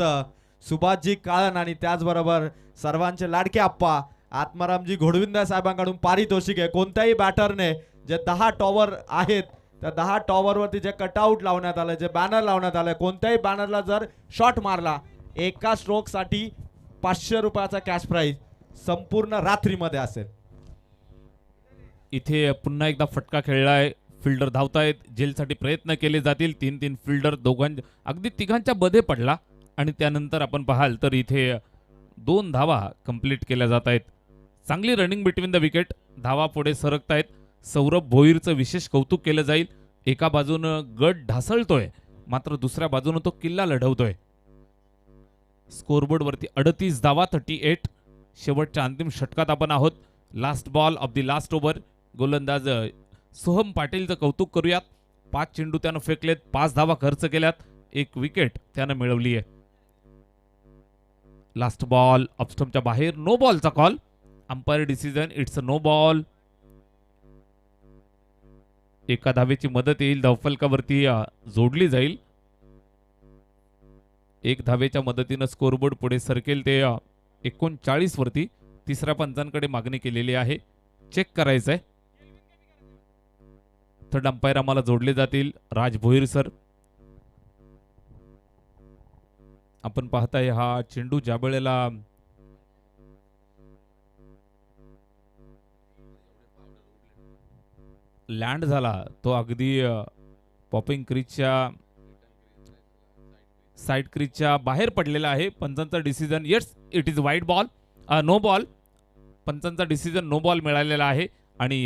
Speaker 3: सुभाषजी काळन आणि त्याचबरोबर सर्वांचे लाडके आप्पा आत्मारामजी घोडविंदा साहेबांकडून पारितोषिक आहे. कोणत्याही बॅटरने जे 10 टॉवर आहेत त्या 10 टॉवरवरती जे कटआउट लावण्यात आलं, जे बॅनर लावण्यात आलं, कोणत्याही बॅनरला जर शॉट मारला एका स्ट्रोक साठी 500 रुपयाचा कॅश प्राइज संपूर्ण रात्रीमध्ये असेल.
Speaker 2: इथे पुन्हा एकदा फटका खेळलाय. फिल्डर धावतायत, जेलसाठी प्रयत्न केले जातील. 3-3 फिल्डर अगदी तिघांच्या मध्ये पडला आणि त्यानंतर आपण पाहाल तर इथे 2 धावा कंप्लीट केल्या जात आहेत. चांगली रनिंग बिटवीन द विकेट. धावा पुढे सरकतायत. सौरभ भोईरचं विशेष कौतुक केलं जाईल. एका बाजूनं गट ढासळतोय मात्र दुसऱ्या बाजूनं तो किल्ला लढवतोय. स्कोरबोर्ड वरती 38 धावा, 38. शेवटच्या अंतिम षटकात आपण आहोत. Last ball of the last over. गोलंदाज सोहम पाटीलचं कौतुक करूयात. 5 चेंडू त्यानं फेकलेत, 5 धावा खर्च केल्यात, 1 विकेट त्यानं मिळवली आहे. लास्ट बॉल ऑफस्टंपच्या बाहेर, नो बॉलचा call. Umpire decision, it's a no ball. एका धावेची मदत येईल, धावफलकावरती जोडली जाईल. 1 धावेच्या मदतीनं स्कोरबोर्ड पुढे सरकेल ते 39 वरती. तिसऱ्या पंचांकडे मागणी केलेली आहे, चेक करायचंय. थर्ड अंपायर आम्हाला जोडले जातील, राज भोईर सर. आपण पाहताय हा चेंडू ज्या वेळेला लँड झाला तो अगदी पॉपिंग क्रीजच्या साइड क्रीजच्या बाहेर पडलेला आहे. पंचांचा decision, yes it is wide ball, no ball. पंचांचा डिसिजन नो बॉल मिळालेला आहे आणि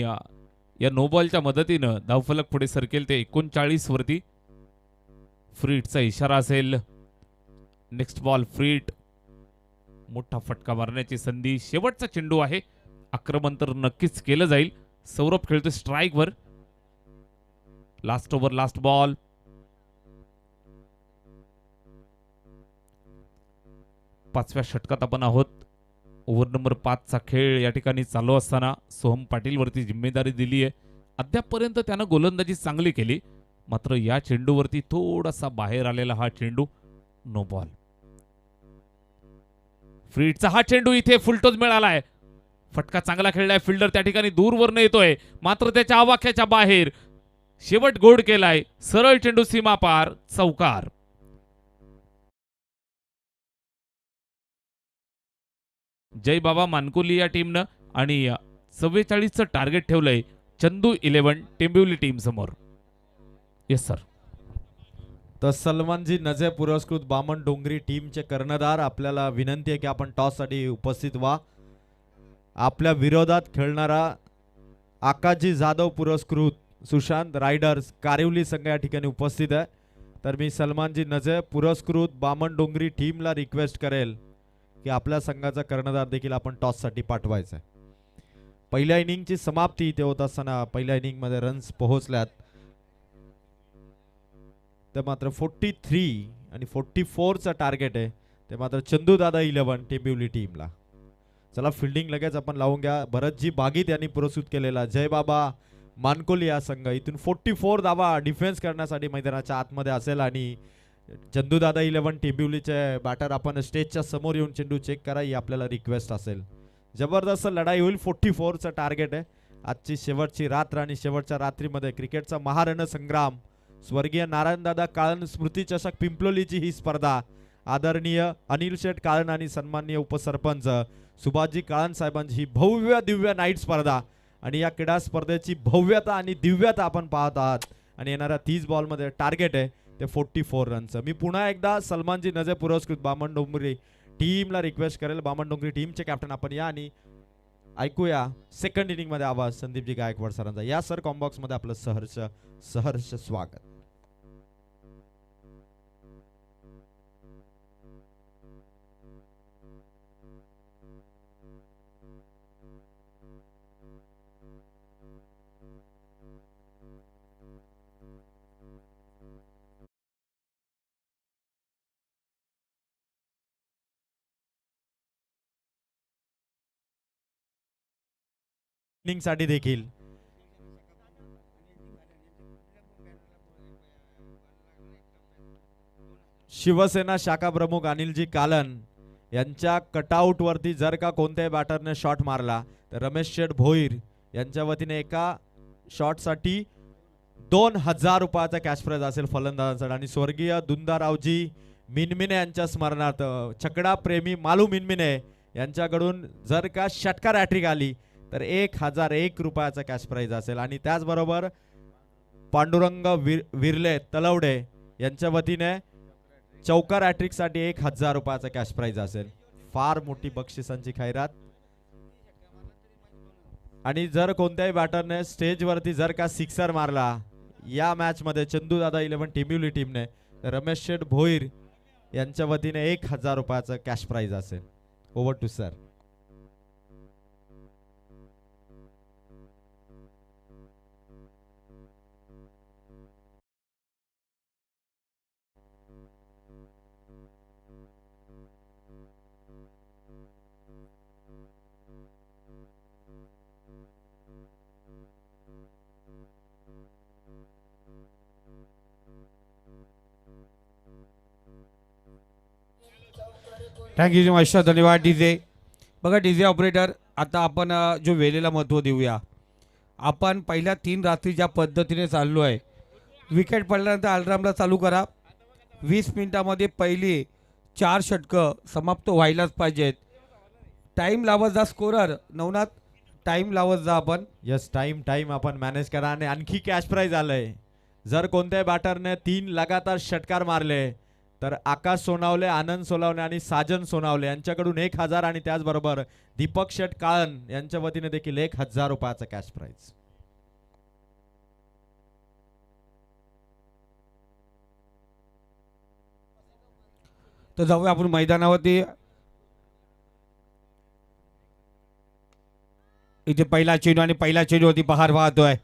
Speaker 2: या नो बॉलच्या मदतीनं धावफलक पुढे सरकेल ते 39 वरती. फ्रीटचा इशारा असेल. Next ball free hit. मोठा फटका मारण्याची संधी. शेवटचा चेंडू आहे, आक्रमण तर नक्कीच केलं जाईल. सौरभ खेळतोय स्ट्राईक वर. Last over last ball. पाचव्या षटकात आपण आहोत. ओव्हर नंबर 5 चा खेळ या ठिकाणी चालू असताना सोहम पाटील वरती जिम्मेदारी दिली आहे. अद्यापपर्यंत त्यानं गोलंदाजी चांगली केली मात्र या चेंडूवरती थोडासा बाहेर आलेला हा चेंडू, नो बॉल. फ्रीटचा हा चेंडू इथे फुलटोज मिळालाय. फटका चांगला खेळलाय. फिल्डर त्या ठिकाणी दूरवरनं येतोय मात्र त्याच्या आवाक्याच्या बाहेर. शेवट गोड केलाय. सरळ चेंडू सीमा पार, चौकार. जय बाबा मानकोली या टीमनं आणि 44चं टार्गेट ठेवलंय चंदू 11 टेंबिवली टीम समोर. Yes sir.
Speaker 3: तर सलमानजी नजे पुरस्कृत बामण डोंगरी टीमचे कर्णधार, आपल्याला विनंती आहे की आपण टॉस साठी उपस्थित व्हा. आपल्या विरोधात खेळणारा आकाजी जाधव पुरस्कृत सुशांत रायडर्स कारिवली संघ या ठिकाणी उपस्थित आहे. तर मी सलमानजी नजे पुरस्कृत बामण डोंगरी टीमला रिक्वेस्ट करेल की आपल्या संघाचा कर्णधार देखील आपण टॉस साठी पाठवायचा आहे. पहिल्या इनिंगची समाप्ती इथे होत असताना पहिल्या इनिंग मध्ये रन्स पोहोचल्यात. ते मात्र 43 आणि 44चं टार्गेट आहे. ते मात्र चंदू दादा 11 टेंबिवली टीमला. चला फिल्डिंग लगेच आपण लावून घ्या. भरतजी बागीत यांनी पुरस्कृत केलेला जय बाबा मानकोली हा संघ इथून 44 धावा डिफेन्स करण्यासाठी मैदानाच्या आतमध्ये असेल आणि चंदू दादा 11 टेंबिवलीचे बॅटर आपण स्टेजच्या समोर येऊन चेंडू चेक करा ही आपल्याला रिक्वेस्ट असेल. जबरदस्त लढाई होईल. 44चं टार्गेट आहे. आजची शेवटची रात्र आणि शेवटच्या रात्रीमध्ये क्रिकेटचा महारणसंग्राम स्वर्गीय नारायणदादा काळन स्मृती चषक पिंपलोलीची ही स्पर्धा आदरणीय अनिल शेठ काळन आणि सन्माननीय उपसरपंच सुभाषजी काळन साहेबांची ही भव्य दिव्य नाईट स्पर्धा आणि या क्रीडा स्पर्धेची भव्यता आणि दिव्यता आपण पाहत आहात. आणि येणाऱ्या 30 बॉलमध्ये टार्गेट आहे ते 44 रनचं. मी पुन्हा एकदा सलमानजी नजे पुरस्कृत बामण डोंगरी टीमला रिक्वेस्ट करेल. बामण डोंगरी टीमचे कॅप्टन आपण या आणि ऐकूया सेकंड इनिंग मध्ये आवाज संदीपजी गायकवाड सरांचा. या सर कॉम्बॉक्स मध्ये आपलं सहर्ष स्वागत. इनिंग साठी देखील शिवसेना शाखा प्रमुख अनिलजी कालन यांच्या कटआउट वरती जर का कोणत्याही बॅटरने शॉट मारला तर रमेश शेठ भोईर यांच्या वतीने एका शॉट साठी 2000 रुपयाचा कॅश प्राइज असेल फलंदाजांसाठी. आणि स्वर्गीय दुंदारावजी मिनमिने यांच्या स्मरणार्थ छकडा प्रेमी मालू मिनमिने यांच्याकडून जर का षटकार हॅट्रिक आली तर 1001 रुपयाचा कॅश प्राइज असेल. आणि त्याचबरोबर पांडुरंग विरले तलवडे यांच्या वतीने चौकार हॅट्रिक साठी 1000 रुपयाचा कॅश प्राइज असेल. फार मोठी बक्षिसांची खैरात. आणि जर कोणत्याही बॅटरने स्टेजवरती जर का सिक्सर मारला या मॅच मध्ये चंदू दादा 11 टिम्युली टीमने, तर रमेश शेठ भोईर यांच्या वतीने 1000 रुपयाचा कॅश प्राइज असेल. Over to sir.
Speaker 1: Thank you so much, धन्यवाद डीजे. बघा डीजे ऑपरेटर, आता आपण जो वेळेला महत्त्व देऊया. आपण पहिल्या 3 रात्री ज्या पद्धतीने चाललो आहे, विकेट पडल्यानंतर अलार्मला चालू करा. 20 मिनिटामध्ये पहिली 4 षटकं समाप्त व्हायलाच पाहिजेत. टाईम लावत जा स्कोरर नवनाथ, टाईम लावत जा आपण.
Speaker 3: यस, टाइम आपण मॅनेज करा. आणि आणखी कॅश प्राइज आलंय. जर कोणत्याही बॅटरने 3 लगातार षटकार मारले तर आकाश सोनावले, आनंद सोनावले आणि साजन सोनावले यांच्याकडून 1000 आणि त्याचबरोबर दीपक शेठ काळन यांच्या वतीने देखील 1000 रुपयाचा कॅश प्राइज.
Speaker 1: तर जाऊया आपण मैदानावरती. इथे पहिला चेंडू आणि पहिल्या चेंडूवरती पहार वाहतोय.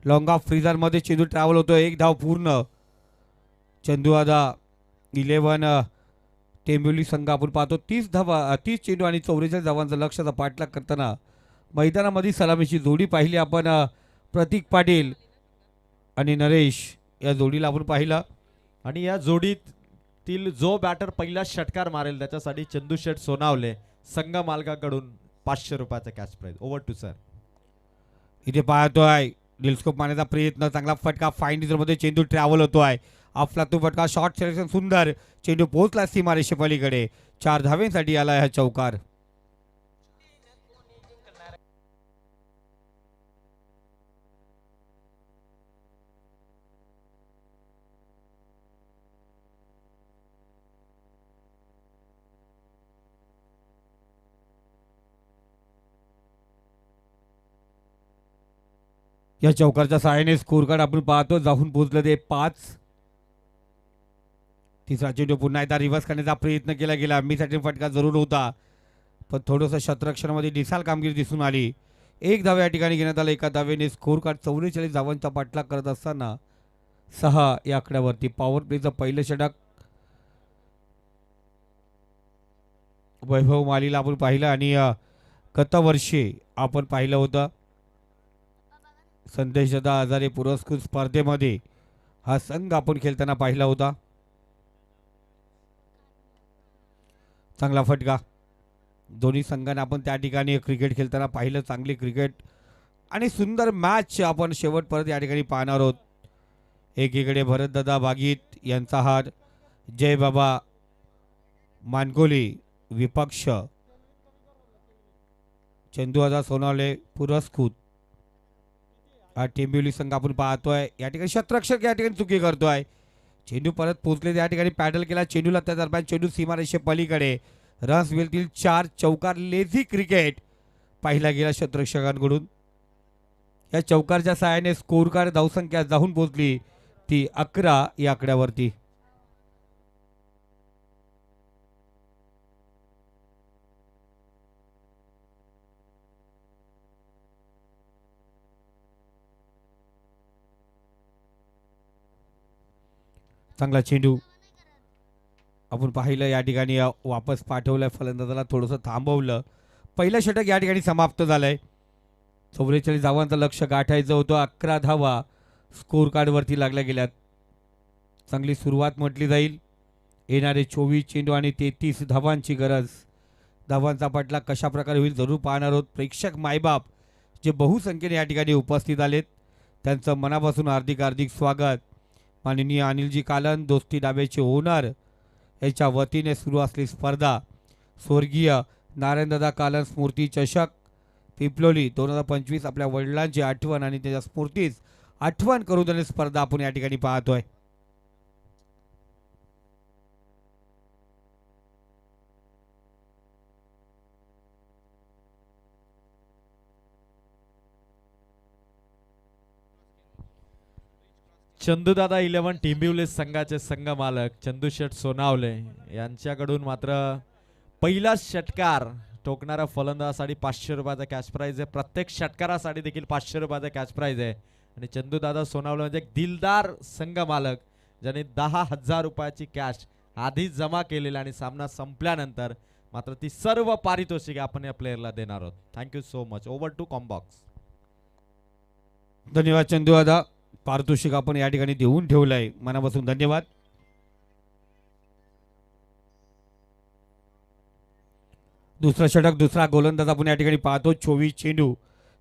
Speaker 1: लॉंग ऑफ फ्रीजरमध्ये चेंडू ट्रॅव्हल होतोय. 1 धाव पूर्ण. चंदू दादा 11 टेंबिवली संघ आपण पाहतो 30 चेंडू आणि 44 धावांचा लक्ष्याचा पाठलाग करताना मैदानामध्ये सलामीची जोडी पाहिली आपण. प्रतीक पाटील आणि नरेश या जोडीला आपण पाहिला.
Speaker 3: आणि या जोडीतील जो बॅटर पहिला षटकार मारेल त्याच्यासाठी चंदू शेठ सोनावले संघ मालकाकडून 500 रुपयाचा cash prize. Over to sir.
Speaker 1: इथे पाहतोय दिलस्कोप मारण्याचा प्रयत्न, चांगला फटका. फाईन डिझरमध्ये चेंडू ट्रॅव्हल होतोय. आपला तो फटका, शॉर्ट सिलेक्शन सुंदर. चेंडू पोहोचला सीमारेषे पलीकडे. 4 धावेंसाठी आला हा चौकार. या चौकारच्या सहाय्याने स्कोर कार्ड आपण पाहतो. जाऊन पोहोचलं ते 5. तिसरा चेंडू पुन्हा एकदा रिव्हर्स करण्याचा प्रयत्न केला गेला. साठी फटका जरूर होता, पण थोडंसं शतरक्षणामध्ये दिसाल कामगिरी दिसून आली. 1 धाव या ठिकाणी घेण्यात आला. एका धावेने स्कोर कार्ड 44 धावांचा पाठलाग करत असताना 6 या आकड्यावरती. पॉवर प्लेचं पहिलं षटक वैभव मालीला आपण पाहिलं. आणि गतवर्षी आपण पाहिलं होतं संदेशदा हजारे पुरस्कृत स्पर्धेमध्ये हा संघ आपण खेळताना पाहिला होता. चांगला फटका. दोन्ही संघांना आपण त्या ठिकाणी क्रिकेट खेळताना पाहिलं. चांगली क्रिकेट आणि सुंदर मॅच आपण शेवटपर्यंत या ठिकाणी पाहणार आहोत. एकीकडे भरतदादा बागीत यांचा हात, जय बाबा मानकोली विपक्ष, चंदूदादा सोनावले पुरस्कृत हा टेंबिवली संघ आपण पाहतोय. या ठिकाणी शतरक्षक या ठिकाणी चुकी करतोय. चेंडू परत पोहोचले, त्या ठिकाणी पॅडल केला चेंडूला. त्या दरम्यान चेंडू सीमारेषे पलीकडे. रन्स वेलतील 4 चौकार. लेझी क्रिकेट पाहिला गेला शतरक्षकांकडून. या चौकारच्या सहाय्याने स्कोर कार्ड धावसंख्या जाऊन पोहोचली ती 11 या आकड्यावरती. चांगला चेंडू आपण पाहिलं. या ठिकाणी वापस पाठवलं. फलंदाजाला थोडंसं थांबवलं. पहिलं षटक या ठिकाणी समाप्त झालंय. 44 धावांचं लक्ष गाठायचं होतं. 11 धावा स्कोर कार्डवरती लागल्या गेल्यात. चांगली सुरुवात म्हटली जाईल. येणारे 24 चेंडू आणि 33 धावांची गरज. धावांचा पटला कशा प्रकारे होईल जरूर पाहणार आहोत. प्रेक्षक मायबाप जे बहुसंख्येने या ठिकाणी उपस्थित आलेत त्यांचं मनापासून हार्दिक स्वागत. माननीय अनिलजी कालन, दोस्ती डाब्याचे ओनर याच्या वतीने सुरू असलेली स्पर्धा स्वर्गीय नारायणदादा कालन स्मृती चषक पिपलोली 2025 आपल्या वडिलांची आठवण आणि त्याच्या स्मृतीस आठवण करून देणारी स्पर्धा आपण या ठिकाणी पाहतोय.
Speaker 3: चंदूदादा 11 टिंबिवली संघाचे संघ मालक चंदूशेठ सोनावले यांच्याकडून मात्र पहिलाच षटकार ठोकणारा फलंदाजासाठी 500 रुपयाचा कॅश प्राइज आहे. प्रत्येक षटकारासाठी देखील 500 रुपयाचा कॅश प्राइज आहे. आणि चंदूदादा सोनावले म्हणजे एक दिलदार संघ मालक ज्याने 10,000 रुपयाची कॅश आधीच जमा केलेली आणि सामना संपल्यानंतर मात्र ती सर्व पारितोषिके आपण या प्लेयरला देणार आहोत. Thank you so much. Over to combox.
Speaker 1: धन्यवाद चंदूदादा. पारितोषिक आपण या ठिकाणी देऊन ठेवलंय, मनापासून धन्यवाद. दुसरा षटक दुसरा गोलंदाज आपण या ठिकाणी पाहतो. 24 चेंडू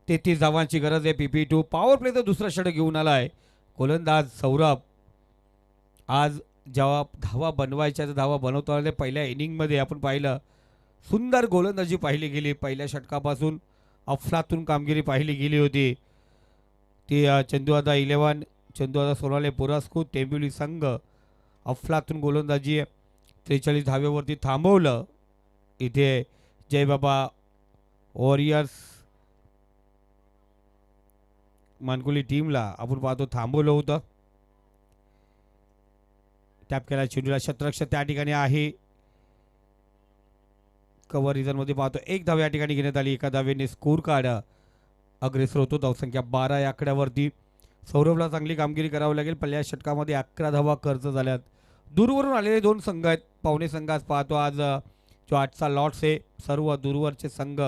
Speaker 1: 33 धावांची गरज आहे. PP2 पॉवर प्लेचं दुसरा षटक घेऊन आलाय गोलंदाज सौरभ. आज जेव्हा धावा बनवायच्या धावा बनवतो आले पहिल्या इनिंगमध्ये आपण पाहिलं सुंदर गोलंदाजी पाहिली गेली. पहिल्या षटकापासून अफलातून कामगिरी पाहिली गेली होती. ती चंदूदादा 11 चंदूदादा सोनावले पुरस्कृत टेंबिवली संघ अफलातून गोलंदाजी 43 धावेवरती थांबवलं. इथे जय बाबा वॉरियर्स मानकुली टीमला आपण पाहतो थांबवलं होतं. टॅप केला चेंडूला शतरक्षक त्या ठिकाणी आहे. कव्हर रिझनमध्ये पाहतो 1 धाव या ठिकाणी घेण्यात आली. एका धावेने स्कोर कार्ड अग्रेसर होतो. धावसंख्या 12 या आकड्यावरती. सौरभला चांगली कामगिरी करावी लागेल. पहिल्या षटकामध्ये 11 धावा खर्च झाल्यात. दूरवरून आलेले 2 संघ आहेत. पाहुणे संघ आज पाहतो. आज जो 8चा लॉट्स आहे सर्व दूरवरचे संघ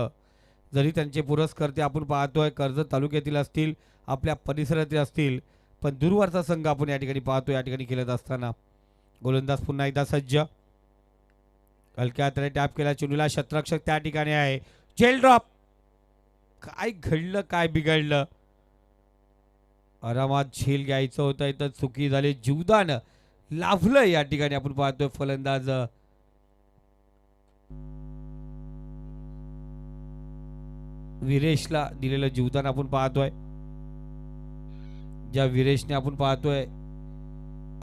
Speaker 1: जरी त्यांचे पुरस्कर्ते आपण पाहतोय कर्जत तालुक्यातील असतील आपल्या परिसरातील असतील पण दूरवरचा संघ आपण या ठिकाणी पाहतो. या ठिकाणी खेळत असताना गोलंदाज पुन्हा एकदा सज्ज. हलक्या हाताने टॅप केला चेंडूला शतरक्षक त्या ठिकाणी आहे. जेल ड्रॉप. काय घडलं काय बिघडलं. आरामात झेल घ्यायचं होतं इथं चुकी झाली. जीवदान लाभलं या ठिकाणी आपण पाहतोय. फलंदाज विरेशला दिलेलं जीवदान आपण पाहतोय. ज्या विरेशने आपण पाहतोय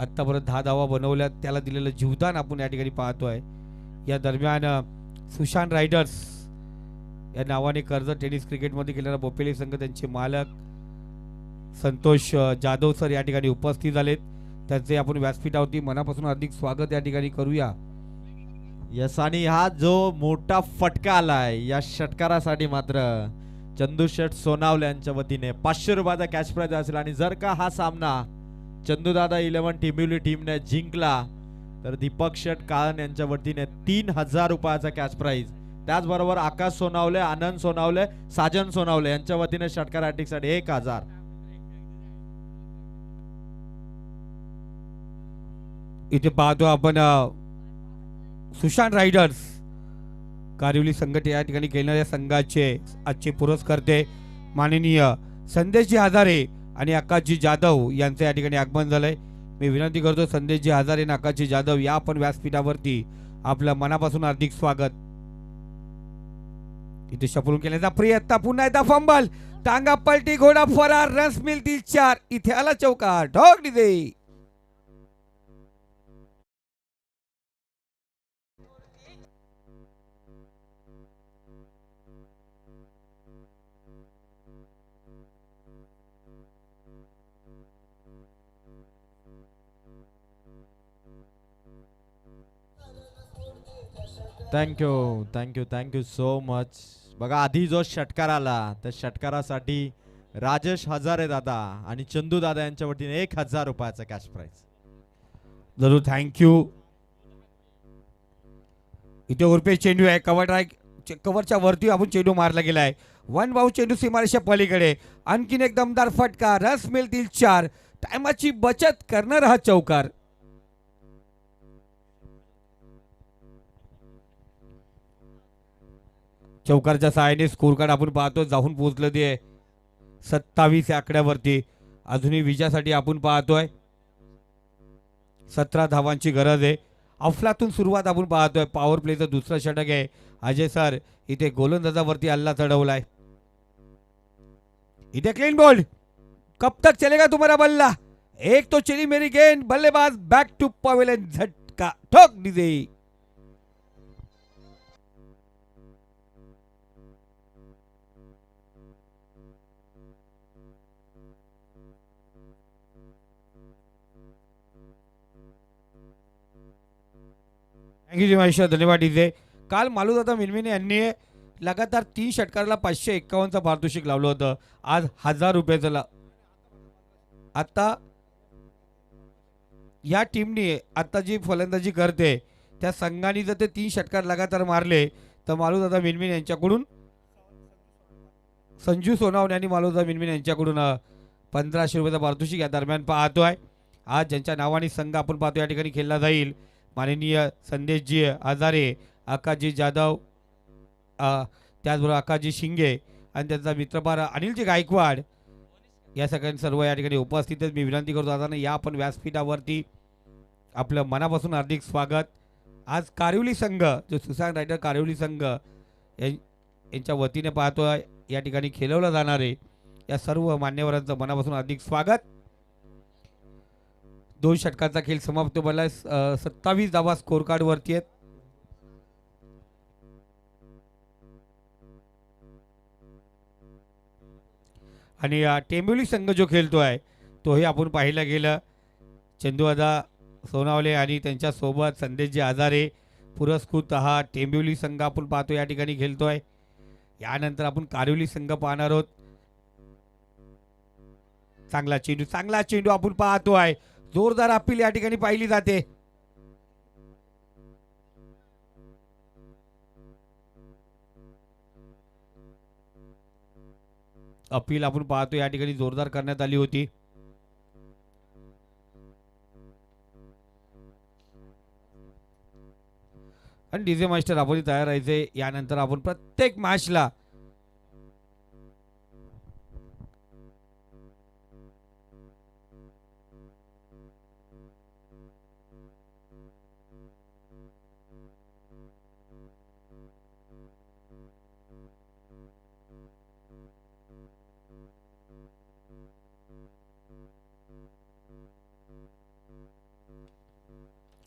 Speaker 1: आतापर्यंत 10 धावा बनवल्या त्याला दिलेलं जीवदान आपण या ठिकाणी पाहतोय. या दरम्यान सुशांत रायडर्स या नावाने कर्जत टेनिस क्रिकेटमध्ये खेळणारा बोपेली संघ त्यांचे मालक संतोष जाधव सर या ठिकाणी उपस्थित झालेत. त्यांचे आपण व्यासपीठावरती मनापासून हार्दिक स्वागत या ठिकाणी करूया.
Speaker 3: यस आणि हा जो मोठा फटका आलाय या षटकारासाठी मात्र चंदूशेठ सोनावले यांच्या वतीने 500 रुपयाचा कॅश प्राइज असेल. आणि जर का हा सामना चंदूदादा 11 टिंबिवली टीमने जिंकला तर दीपक शेठ काळन यांच्या वतीने 3,000 रुपयाचा कॅश प्राइज. त्याचबरोबर आकाश सोनावले आनंद सोनावले साजन सोनावले यांच्या वतीने षटकार हॅट्रिकसाठी 1,000.
Speaker 1: इथे पाहतो आपण सुशांत रायडर्स कारिवली संघट या ठिकाणी खेळणाऱ्या संघाचे आजचे पुरस्कर्ते माननीय संदेशजी हजारे आणि आकाशजी जाधव यांचं या ठिकाणी आगमन झालंय. मी विनंती करतो संदेशजी हजारे आणि आकाशजी जाधव या आपण व्यासपीठावरती आपलं मनापासून हार्दिक स्वागत. इथे शपलून केल्याचा प्रयत्न पुन्हा एकदा फंबल टांगा पलटी घोडा फरार रन्स मिळतील 4. इथे आला चौकार ढोक डिझे.
Speaker 3: Thank you thank you thank you so much. बघा आधी जो षटकार आला त्या षटकारासाठी राजेश हजारे दादा आणि चंदू दादा यांच्या वतीने 1,000 रुपयाचा कॅश प्राइज.
Speaker 1: जरूर थँक्यू. इथे उरपे चेंडू आहे. कव्हरच्या वरती आपण चेंडू मारला गेलाय. 1 बाऊ चेंडू सीमारेषा पलीकडे. आणखीन एक दमदार फटका रस मिळतील 4. टायमाची बचत करणारा हा चौकार. चौकारच्या सहाय्याने स्कोर कार्ड आपण पाहतो जाऊन पोहोचलं ते 27 या आकड्यावरती. अजूनही विजयासाठी आपण पाहतोय 17 धावांची गरज आहे. अफलातून सुरुवात आपण पाहतोय. पॉवर प्लेचं दुसरं षटक आहे. अजय सर इथे गोलंदाजावरती हल्ला चढवलाय. इथे क्लीन बॉल. कब तक चलेगा तुम्हारा बल्ला. एक तो चली मेरी गेंद. बल्लेबाज बैक टू पवेलियन. झटका ठोक दीजिए. थँक्यू जी महेश्वर. धन्यवाद डीजे. काल मालूदादा मिनमिने यांनी लगातार 3 षटकाराला 551चा पारितोषिक लावलं होतं. आज 1000 रुपयाचं आता या टीमने आता जी फलंदाजी करते त्या संघाने जर ते 3 षटकार लगातार मारले तर मालूदादा मिनमिन यांच्याकडून संजू सोनावणे आणि मालूदादा मिनमिन यांच्याकडून 1500 रुपयाचा पारितोषिक या दरम्यान पाहतोय. आज ज्यांच्या नावाने संघ आपण पाहतो या ठिकाणी खेळला जाईल माननीय संदेशजी आजारे, आकाशजी जाधव, त्याचबरोबर आकाशजी शिंगे आणि त्यांचा मित्रपार अनिलजी गायकवाड या सगळ्यांनी सर्व या ठिकाणी उपस्थित आहेत. मी विनंती करतो आता या आपण व्यासपीठावरती आपलं मनापासून हार्दिक स्वागत. आज कारिवली संघ जो सुशांत रायडर कारिवली संघ यांच्या वतीने पाहतोय या ठिकाणी खेळवलं जाणार आहे. या सर्व मान्यवरांचं मनापासून हार्दिक स्वागत. 2 षटकांचा खेळ समाप्त झाला. 27 धावा स्कोर कार्ड वरती आहेत. आणि टेंबिवली संघ जो खेळतोय तोही आपण पाहिलं गेलं. चंदूदादा सोनावले आणि त्यांच्यासोबत संदेशजी आजारे पुरस्कृत हा टेंबिवली संघ आपण पाहतो या ठिकाणी खेळतोय. यानंतर आपण कारिवली संघ पाहणार आहोत. चांगला चेंडू आपण पाहतोय. जोरदार अपील या ठिकाणी पाहिली जाते. अपील आपण पाहतो या ठिकाणी जोरदार करण्यात आली होती. आणि डीजे मास्टर आपण तयार राहायचे. यानंतर आपण प्रत्येक मॅचला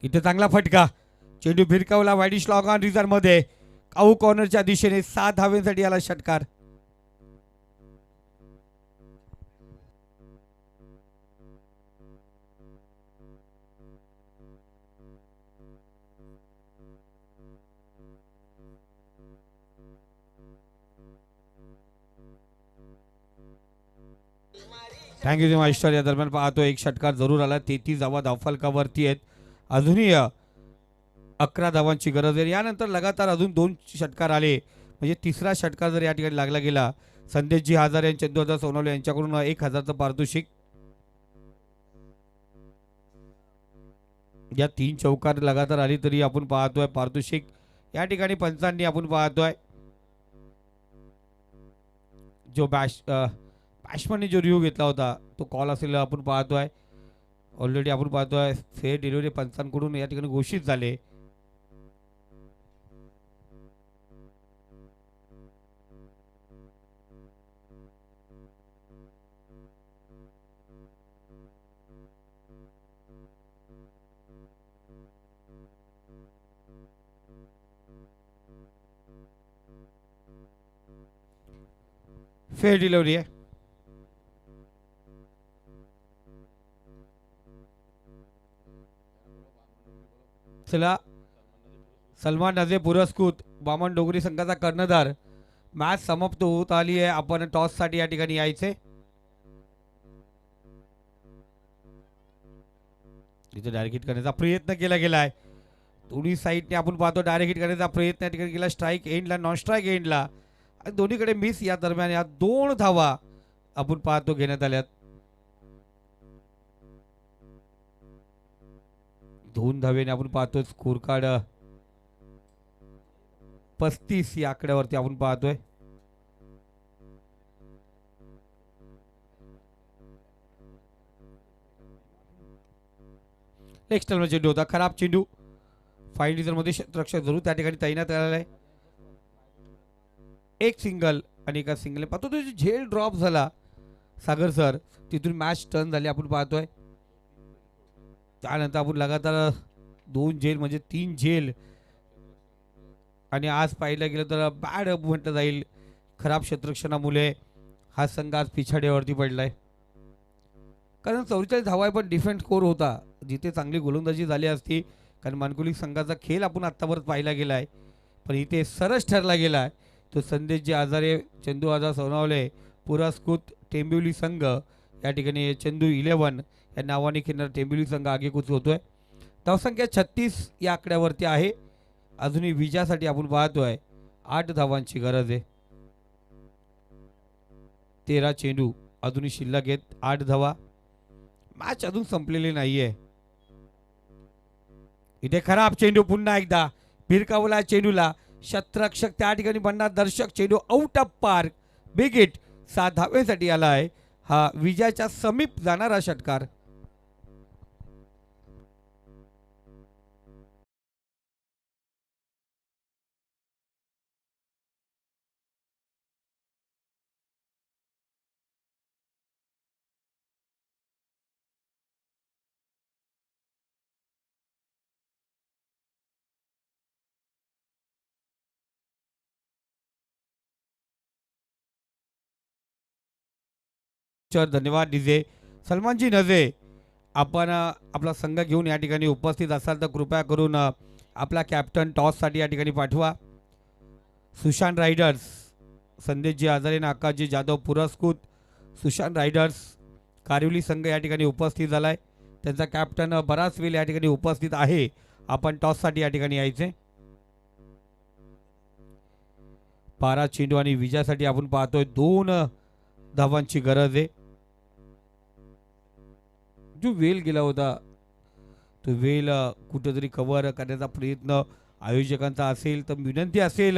Speaker 1: इथे चांगला फटका. चेंडू भिरकावला वाईडिश लॉग ऑन रिझर्व मध्ये. काऊ कॉर्नरच्या दिशेने 7 धावेसाठी आला षटकार. थँक्यू जी मास्टर. या दरम्यान पाहतो एक षटकार जरूर आला. 33 धावा धावफलकावरती आहेत. अजूनही 11 धावांची गरज आहे. यानंतर लगातार अजून 2 षटकार आले म्हणजे तिसरा षटकार जर या ठिकाणी लागला गेला. संदेशजी हजारे आणि चंदूदादा सोनवणे यांच्याकडून 1000चं पारितोषिक. या 3 चौकार लगातार आली तरी आपण पाहतोय पारितोषिक या ठिकाणी पंचांनी आपण पाहतोय. जो बॅट्समनने जो रिव्ह्यू घेतला होता तो कॉल असेल आपण पाहतोय. ऑलरेडी आपण पाहतोय फेअर डिलिव्हरी पंचांकडून या ठिकाणी घोषित झाले. फेअर डिलिव्हरी आहे. चला सलमान नजे पुरस्कृत बामण डोगरी संघाचा कर्णधार. मॅच समाप्त होत आली आहे. आपण टॉस साठी या ठिकाणी यायचे. इथे डायरेक्ट हिट करण्याचा प्रयत्न केला गेलाय. दोन्ही साईडने आपण पाहतो डायरेक्ट हिट करण्याचा प्रयत्न या ठिकाणी केला. स्ट्राईक एंडला नॉन स्ट्राईक एंडला आणि दोन्हीकडे मिस. या दरम्यान या 2 धावा आपण पाहतो घेण्यात आल्यात. 2 धावेने आपण पाहतोय स्कोर कार्ड 35 या आकड्यावरती आपण पाहतोय. नेक्स्ट टाइम चेंडू होता खराब चेंडू. फाईन डिझलमध्ये क्षेत्ररक्षक जरूर त्या ठिकाणी तैनात झालेला आहे. एक सिंगल आणि एका सिंगल पाहतो तो झेल ड्रॉप झाला सागर सर, तिथून मॅच टर्न झाली आपण पाहतोय. त्यानंतर आपण लगातार 2 झेल म्हणजे 3 झेल, आणि आज पाहिलं गेलं तर बॅड म्हटलं जाईल, खराब क्षेत्ररक्षणामुळे हा संघ आज पिछाड्यावरती पडलाय. कारण 44 धावा पण डिफेन्स स्कोर होता, जिथे चांगली गोलंदाजी झाली असती. कारण मानकुली संघाचा खेळ आपण आत्तापर्यंत पाहिला गेला आहे, पण इथे सरस ठरला गेला आहे. तो संदेशजी आजारे, चंदू आजार सोनावले, पुरस्कृत टेंबिवली संघ या ठिकाणी चंदू 11 या नावाने खेळणारा टेंबिवली संघ आगेकूच होतोय. धावसंख्या 36 या आकड्यावरती आहे. अजूनही विजयासाठी आपण पाहतोय 8 धावांची गरज आहे. 13 चेंडू अजूनही शिल्लक आहेत, 8 धावा. मॅच अजून संपलेली नाहीये. इथे खराब चेंडू, पुन्हा एकदा भिरकावला चेंडूला, क्षेत्ररक्षक त्या ठिकाणी बनणार दर्शक, चेंडू out of park. Big hit, 7 धावेसाठी आला आहे. हा विजयाच्या समीप जाणारा षटकार. धन्यवाद डीजे. सलमानजी नजे, आपण आपला संघ घेऊन या ठिकाणी उपस्थित असाल तर कृपया करून आपला कॅप्टन टॉससाठी या ठिकाणी पाठवा. सुशांत रायडर्स, संदेशजी आजारे, आकाशजी जाधव पुरस्कृत सुशांत रायडर्स कारिवली संघ या ठिकाणी उपस्थित झालाय. त्यांचा कॅप्टन बराच वेळ या ठिकाणी उपस्थित आहे. आपण टॉससाठी या ठिकाणी यायचे. 12 चेंडू आणि विजयासाठी आपण पाहतोय 2 धावांची गरज आहे. जो वेल गेला होता तो वेल कुठेतरी कव्हर करण्याचा प्रयत्न आयोजकांचा असेल तर विनंती असेल,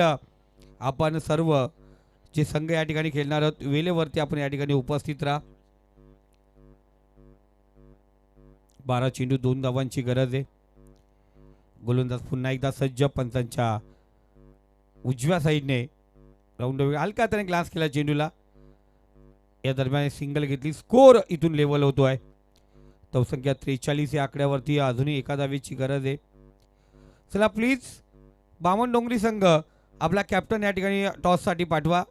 Speaker 1: आपण सर्व जे संघ या ठिकाणी खेळणार आहोत वेळेवरती आपण या ठिकाणी उपस्थित राहा. 12 चेंडू 2 धावांची गरज आहे. गोलंदाज पुन्हा एकदा सज्ज, पंचांच्या उजव्या साईडने राऊंड हलका त्याने ग्लास केला चेंडूला. या दरम्यान सिंगल घेतली, स्कोर इथून लेवल होतोय. धावसंख्या 43 या आकड्यावरती अजूनही एका धावेची गरज आहे. चला प्लीज बामण डोंगरी संघ आपला कॅप्टन या ठिकाणी टॉससाठी पाठवा.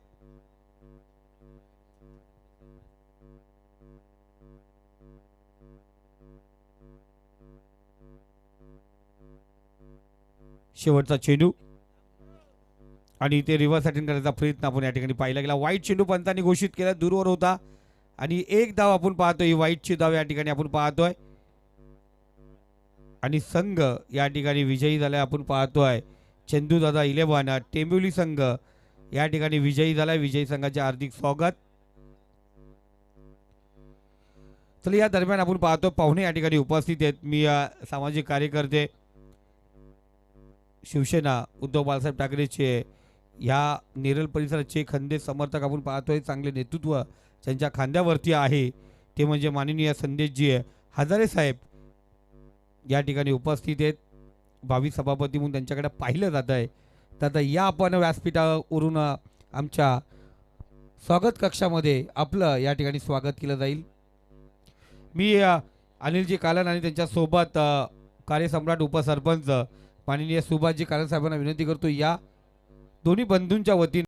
Speaker 1: शेवटचा चेंडू आणि ते रिव्हर्स अटेंड करायचा प्रयत्न आपण या ठिकाणी पाहिला गेला. वाईट चेंडू पंतांनी घोषित केला, दूरवर होता आणि एक धाव आपण पाहतोय. ही वाईटची धाव या ठिकाणी आपण पाहतोय आणि संघ या ठिकाणी विजयी झालाय. आपण पाहतोय चंदू दादा 11 टेंबिवली संघ या ठिकाणी विजयी झालाय. विजयी संघाचे हार्दिक स्वागत. चला या दरम्यान आपण पाहतो पाहुणे या ठिकाणी उपस्थित आहेत. मी सामाजिक कार्यकर्ते शिवसेना उद्धव बाळासाहेब ठाकरेचे या नेरळ परिसराचे खंदे समर्थक आपण पाहतोय. चांगले नेतृत्व त्यांच्या खांद्यावरती आहे, ते म्हणजे माननीय संदेशजी हजारे साहेब या ठिकाणी उपस्थित आहेत. भावी सभापती म्हणून त्यांच्याकडे पाहिलं जात आहे. तर आता या आपण व्यासपीठावरून आमच्या स्वागत कक्षामध्ये आपलं या ठिकाणी स्वागत केलं जाईल. मी अनिलजी कालन आणि त्यांच्यासोबत कार्यसम्राट उपसरपंच माननीय सुभाषजी कालन साहेबांना विनंती करतो, या दोन्ही बंधूंच्या वतीने